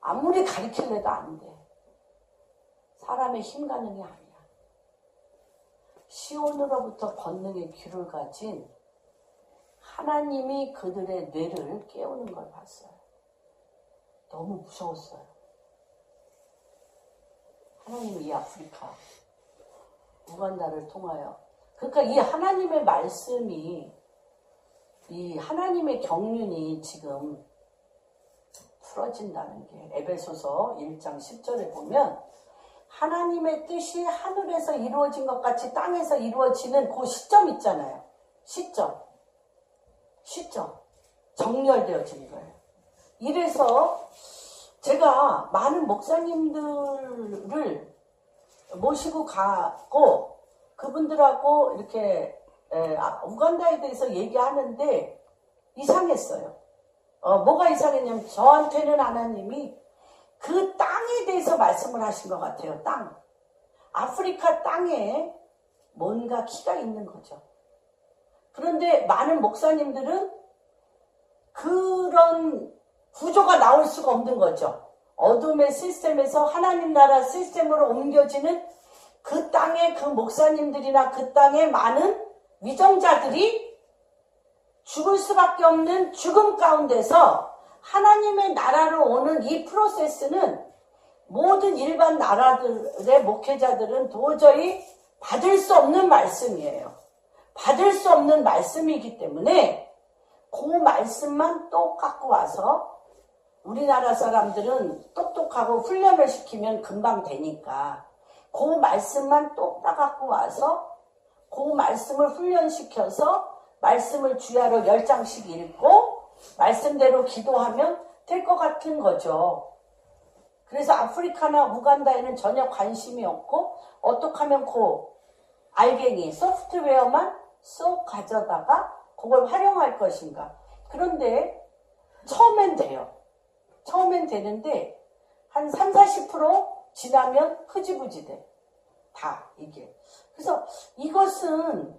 아무리 가르치려도 안 돼. 사람의 힘가능이 아니야. 시온으로부터 권능의 귀를 가진 하나님이 그들의 뇌를 깨우는 걸 봤어요. 너무 무서웠어요. 하나님이 이 아프리카, 우간다를 통하여, 그러니까 이 하나님의 말씀이, 이 하나님의 경륜이 지금 풀어진다는 게, 에베소서 1장 10절에 보면 하나님의 뜻이 하늘에서 이루어진 것 같이 땅에서 이루어지는 그 시점 있잖아요. 시점. 정렬되어지는 거예요. 이래서 제가 많은 목사님들을 모시고 가고 그분들하고 이렇게 우간다에 대해서 얘기하는데 이상했어요. 뭐가 이상했냐면, 저한테는 하나님이 그 땅에 대해서 말씀을 하신 것 같아요. 땅. 아프리카 땅에 뭔가 키가 있는 거죠. 그런데 많은 목사님들은 그런 구조가 나올 수가 없는 거죠. 어둠의 시스템에서 하나님 나라 시스템으로 옮겨지는 그 땅의 그 목사님들이나 그 땅의 많은 위정자들이 죽을 수밖에 없는 죽음 가운데서 하나님의 나라로 오는 이 프로세스는 모든 일반 나라들의 목회자들은 도저히 받을 수 없는 말씀이에요. 받을 수 없는 말씀이기 때문에 그 말씀만 또 갖고 와서, 우리나라 사람들은 똑똑하고 훈련을 시키면 금방 되니까 그 말씀만 또 따갖고 와서 그 말씀을 훈련시켜서 말씀을 주야로 10장씩 읽고 말씀대로 기도하면 될 것 같은 거죠. 그래서 아프리카나 우간다에는 전혀 관심이 없고, 어떻게 하면 그 알갱이, 소프트웨어만 쏙 가져다가 그걸 활용할 것인가. 그런데 처음엔 돼요. 처음엔 되는데 한 30-40% 지나면 흐지부지 돼. 다 이게. 그래서 이것은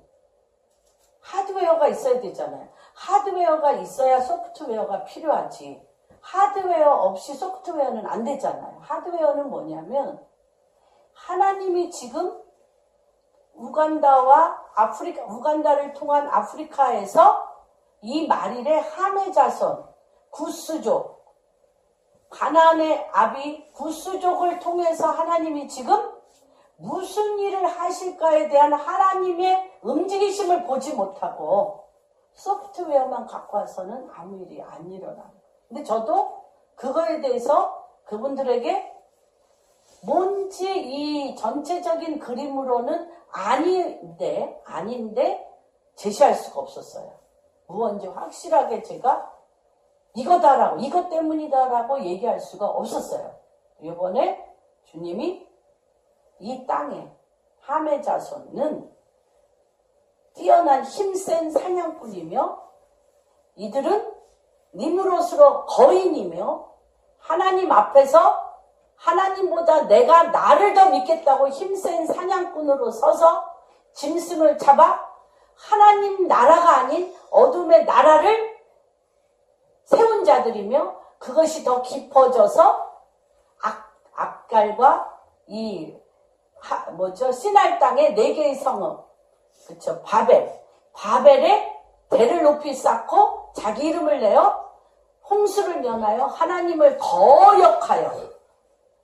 하드웨어가 있어야 되잖아요. 하드웨어가 있어야 소프트웨어가 필요하지. 하드웨어 없이 소프트웨어는 안 되잖아요. 하드웨어는 뭐냐면, 하나님이 지금 우간다를 통한 아프리카에서 이 말일의 함의 자손, 구스족, 가나안의 아비 구스족을 통해서 하나님이 지금 무슨 일을 하실까에 대한 하나님의 움직이심을 보지 못하고 소프트웨어만 갖고 와서는 아무 일이 안 일어나요. 근데 저도 그거에 대해서 그분들에게 뭔지 이 전체적인 그림으로는 아닌데 제시할 수가 없었어요. 무언지 확실하게 제가 이거다라고, 이것 때문이다라고 얘기할 수가 없었어요. 이번에 주님이 이 땅에 함의 자손은 뛰어난 힘센 사냥꾼이며, 이들은 니무롯으로 거인이며, 하나님 앞에서 하나님보다 내가 나를 더 믿겠다고 힘센 사냥꾼으로 서서 짐승을 잡아 하나님 나라가 아닌 어둠의 나라를 세운 자들이며, 그것이 더 깊어져서 악갈과 시날 땅의 4개의 성읍, 그쵸, 바벨에 대를 높이 쌓고 자기 이름을 내어 홍수를 면하여 하나님을 거역하여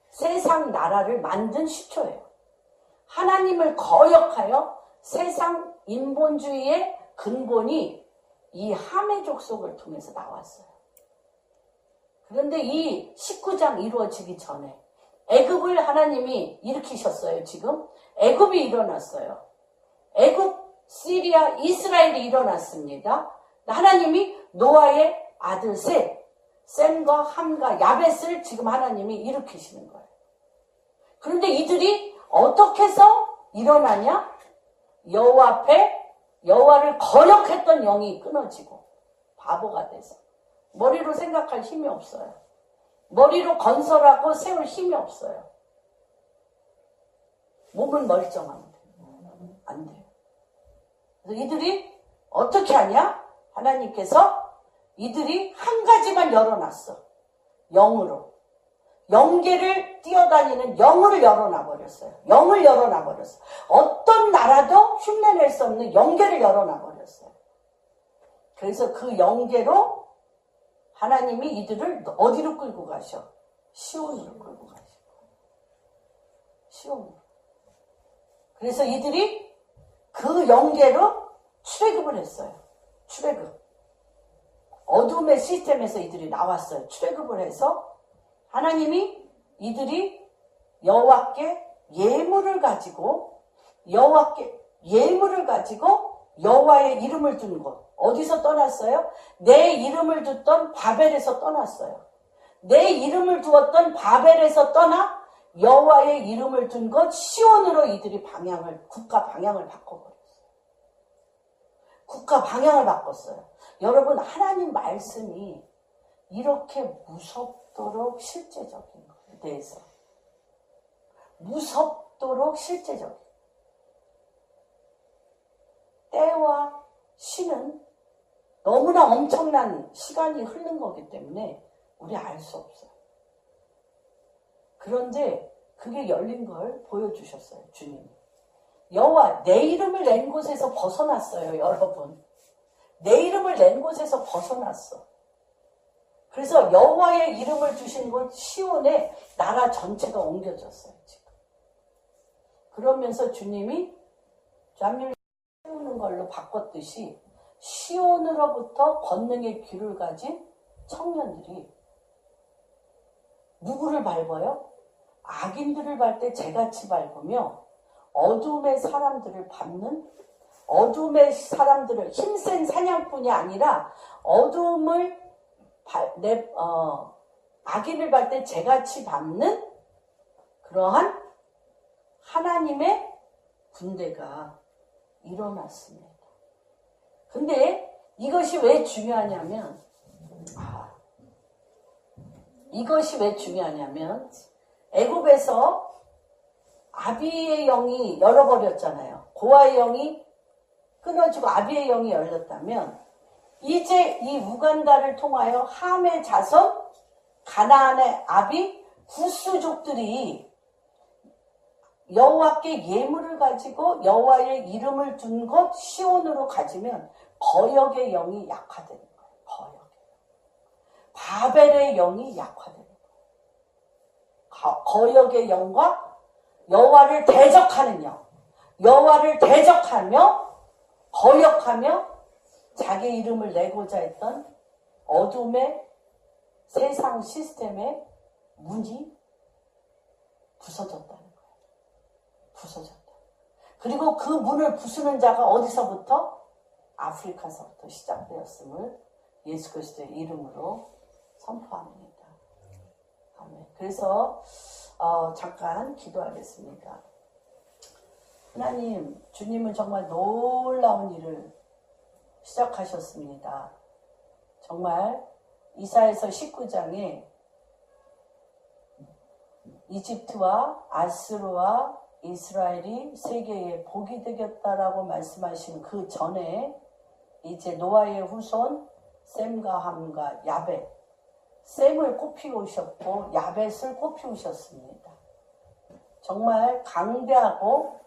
세상 나라를 만든 시초예요. 하나님을 거역하여 세상 인본주의의 근본이 이 함의 족속을 통해서 나왔어요. 그런데 이 19장 이루어지기 전에 애굽을 하나님이 일으키셨어요. 지금 애굽이 일어났어요. 애굽, 시리아, 이스라엘이 일어났습니다. 하나님이 노아의 아들 셈과 함과 야벳을 지금 하나님이 일으키시는 거예요. 그런데 이들이 어떻게 해서 일어나냐? 여호와 앞에 여호와를 거역했던 영이 끊어지고 바보가 돼서 머리로 생각할 힘이 없어요. 머리로 건설하고 세울 힘이 없어요. 몸은 멀쩡하면 돼요. 안 돼요. 그래서 이들이 어떻게 하냐? 하나님께서 이들이 한 가지만 열어놨어. 영으로. 영계를 뛰어다니는 영을 열어놔버렸어요. 영을 열어놔버렸어요. 어떤 나라도 흉내낼 수 없는 영계를 열어놔버렸어요. 그래서 그 영계로 하나님이 이들을 어디로 끌고 가셔? 시온으로 끌고 가셔. 시온으로. 그래서 이들이 그 영계로 출애굽을 했어요. 출애굽. 어둠의 시스템에서 이들이 나왔어요. 출애굽을 해서 하나님이 이들이 여호와께 예물을 가지고 여호와의 이름을 둔 곳. 어디서 떠났어요? 내 이름을 두던 바벨에서 떠났어요. 내 이름을 두었던 바벨에서 떠나 여호와의 이름을 둔 곳 시온으로 이들이 국가 방향을 바꿔버렸어요. 국가 방향을 바꿨어요. 여러분, 하나님 말씀이 이렇게 무섭도록 실제적인 것에 대해서 무섭도록 실제적인 때와 시는 너무나 엄청난 시간이 흐른 거기 때문에 우리 알 수 없어요. 그런데 그게 열린 걸 보여주셨어요. 주님이. 여호와, 내 이름을 낸 곳에서 벗어났어요. 여러분. 내 이름을 낸 곳에서 벗어났어. 그래서 여호와의 이름을 주신 곳 시온에 나라 전체가 옮겨졌어요. 지금. 그러면서 주님이 잠을 세우는 걸로 바꿨듯이 시온으로부터 권능의 귀를 가진 청년들이 누구를 밟아요? 악인들을 밟을 때 재같이 밟으며 어둠의 사람들을 밟는, 어둠의 사람들을 힘센 사냥꾼이 아니라 어둠을 악인을 밟을 때 재같이 밟는 그러한 하나님의 군대가 일어났습니다. 근데 이것이 왜 중요하냐면 애굽에서 아비의 영이 열어버렸잖아요. 고아의 영이 끊어지고 아비의 영이 열렸다면 이제 이 우간다를 통하여 함의 자손, 가나안의 아비, 구스족들이 여호와께 예물을 가지고 여호와의 이름을 둔 곳 시온으로 가지면 거역의 영이 약화되는 거예요. 거역. 바벨의 영이 약화되는 거예요. 거역의 영과 여호와를 대적하는 영, 여호와를 대적하며 거역하며 자기 이름을 내고자 했던 어둠의 세상 시스템의 문이 부서졌다는 거예요. 부서졌다. 그리고 그 문을 부수는 자가 어디서부터? 아프리카서부터 시작되었음을 예수 그리스도의 이름으로 선포합니다. 아멘. 그래서 잠깐 기도하겠습니다. 하나님, 주님은 정말 놀라운 일을 시작하셨습니다. 정말 이사야서 19장에 이집트와 아스루와 이스라엘이 세계에 복이 되겠다라고 말씀하신 그 전에 이제 노아의 후손 셈과 함과 야벳, 셈을 꽃피우셨고 야벳을 꽃피우셨습니다. 정말 강대하고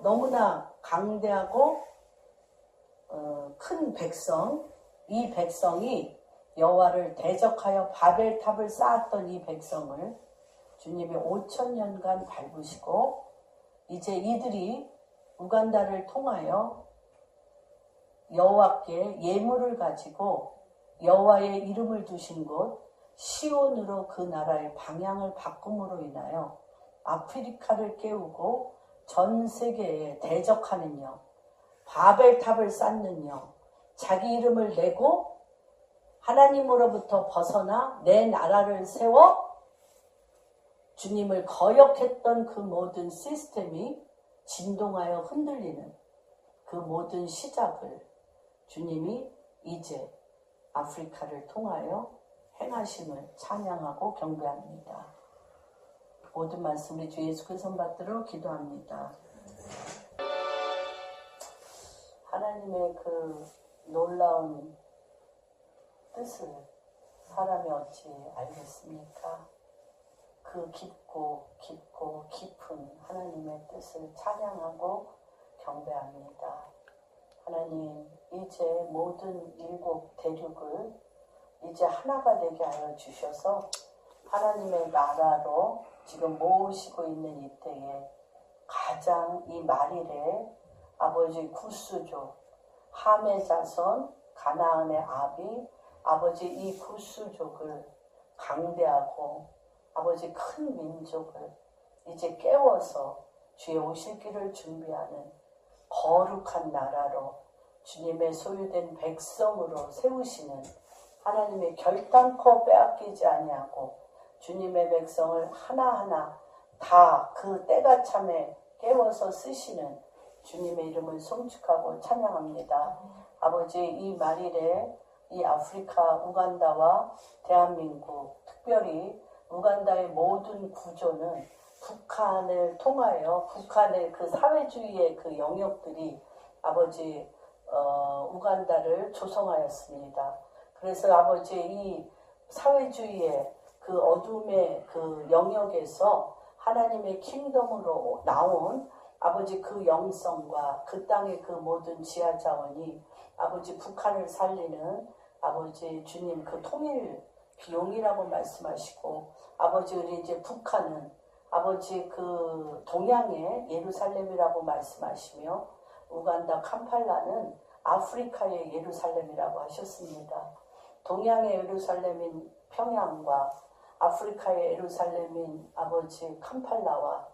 너무나 강대하고 큰 백성 이 백성이 여호와를 대적하여 바벨탑을 쌓았던 이 백성을 주님이 5,000년간 밟으시고 이제 이들이 우간다를 통하여 여호와께 예물을 가지고 여호와의 이름을 두신 곳 시온으로 그 나라의 방향을 바꿈으로 인하여 아프리카를 깨우고 전 세계에 대적하는 영, 바벨탑을 쌓는 영, 자기 이름을 내고 하나님으로부터 벗어나 내 나라를 세워 주님을 거역했던 그 모든 시스템이 진동하여 흔들리는 그 모든 시작을 주님이 이제 아프리카를 통하여 행하심을 찬양하고 경배합니다. 모든 말씀 우리 주 예수 그리스도 손받들어 기도합니다. 하나님의 그 놀라운 뜻을 사람이 어찌 알겠습니까? 그 깊고 깊은 하나님의 뜻을 찬양하고 경배합니다. 하나님, 이제 모든 7 대륙을 이제 하나가 되게 하여 주셔서 하나님의 나라로 지금 모으시고 있는 이때에 가장 이 말일에 아버지 구스족, 함의 자손, 가나안의 아비, 아버지 이 구스족을 강대하고 아버지 큰 민족을 이제 깨워서 주의 오실 길을 준비하는 거룩한 나라로 주님의 소유된 백성으로 세우시는 하나님의 결단코 빼앗기지 아니하고 주님의 백성을 하나하나 다 그 때가 참에 깨워서 쓰시는 주님의 이름을 송축하고 찬양합니다. 아버지 이 말일에 이 아프리카 우간다와 대한민국 특별히 우간다의 모든 구조는 북한을 통하여 북한의 그 사회주의의 그 영역들이 아버지 우간다를 조성하였습니다. 그래서 아버지 이 사회주의의 그 어둠의 그 영역에서 하나님의 킹덤으로 나온 아버지 그 영성과 그 땅의 그 모든 지하 자원이 아버지 북한을 살리는 아버지 주님 그 통일 비용이라고 말씀하시고 아버지 우리 이제 북한은 아버지 그 동양의 예루살렘이라고 말씀하시며 우간다 캄팔라는 아프리카의 예루살렘이라고 하셨습니다. 동양의 예루살렘인 평양과 아프리카의 예루살렘인 아버지 캄팔라와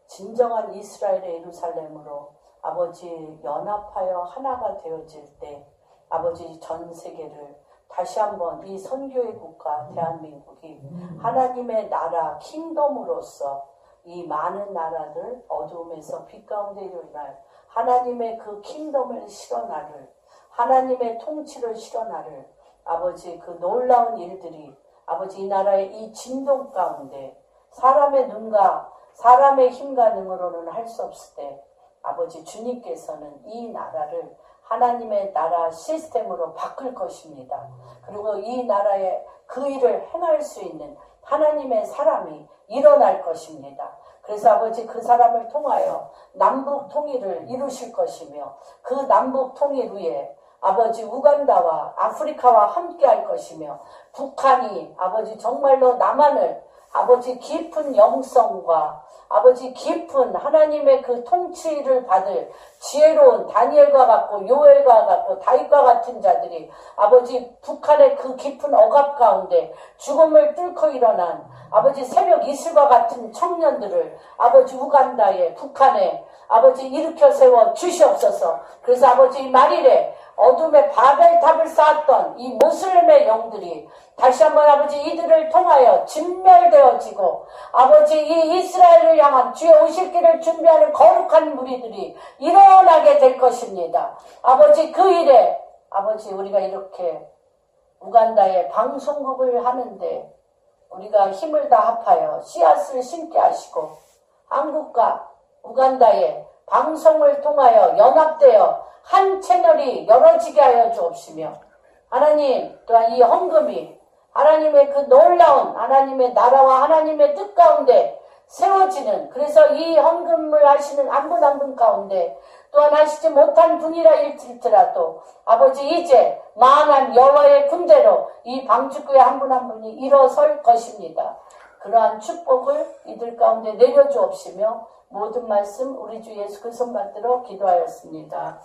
진정한 이스라엘의 예루살렘으로 아버지 연합하여 하나가 되어질 때 아버지 전 세계를 다시 한번 이 선교의 국가 대한민국이 하나님의 나라 킹덤으로서 이 많은 나라들 어두움에서 빛 가운데 일어날 하나님의 그 킹덤을 실현하를 하나님의 통치를 실현하를 아버지 그 놀라운 일들이 아버지 이 나라의 이 진동 가운데 사람의 눈과 사람의 힘과 능으로는 할 수 없을 때 아버지 주님께서는 이 나라를 하나님의 나라 시스템으로 바꿀 것입니다. 그리고 이 나라에 그 일을 행할 수 있는 하나님의 사람이 일어날 것입니다. 그래서 아버지 그 사람을 통하여 남북 통일을 이루실 것이며 그 남북 통일 후에 아버지 우간다와 아프리카와 함께 할 것이며 북한이 아버지 정말로 남한을 아버지 깊은 영성과 아버지 깊은 하나님의 그 통치를 받을 지혜로운 다니엘과 같고 요엘과 같고 다윗과 같은 자들이 아버지 북한의 그 깊은 억압 가운데 죽음을 뚫고 일어난 아버지 새벽 이슬과 같은 청년들을 아버지 우간다에 북한에 아버지 일으켜 세워 주시옵소서. 그래서 아버지 이 말일에 어둠의 바벨탑을 쌓았던 이 모슬렘의 영들이 다시 한번 아버지 이들을 통하여 진멸되어지고 아버지 이 이스라엘을 향한 주의 오실 길을 준비하는 거룩한 무리들이 일어나게 될 것입니다. 아버지 그 일에 아버지 우리가 이렇게 우간다에 방송국을 하는데 우리가 힘을 다 합하여 씨앗을 심게 하시고 한국과 우간다에 방송을 통하여 연합되어 한 채널이 열어지게 하여 주옵시며 하나님 또한 이 헌금이 하나님의 그 놀라운 하나님의 나라와 하나님의 뜻 가운데 세워지는 그래서 이 헌금을 하시는 한 분 한 분 가운데 또 또한 하시지 못한 분이라 일칠지라도 아버지 이제 만한 여호와의 군대로 이 방주교회 한 분 한 분이 일어설 것입니다. 그러한 축복을 이들 가운데 내려주옵시며 모든 말씀 우리 주 예수 그리스도 받들어 기도하였습니다.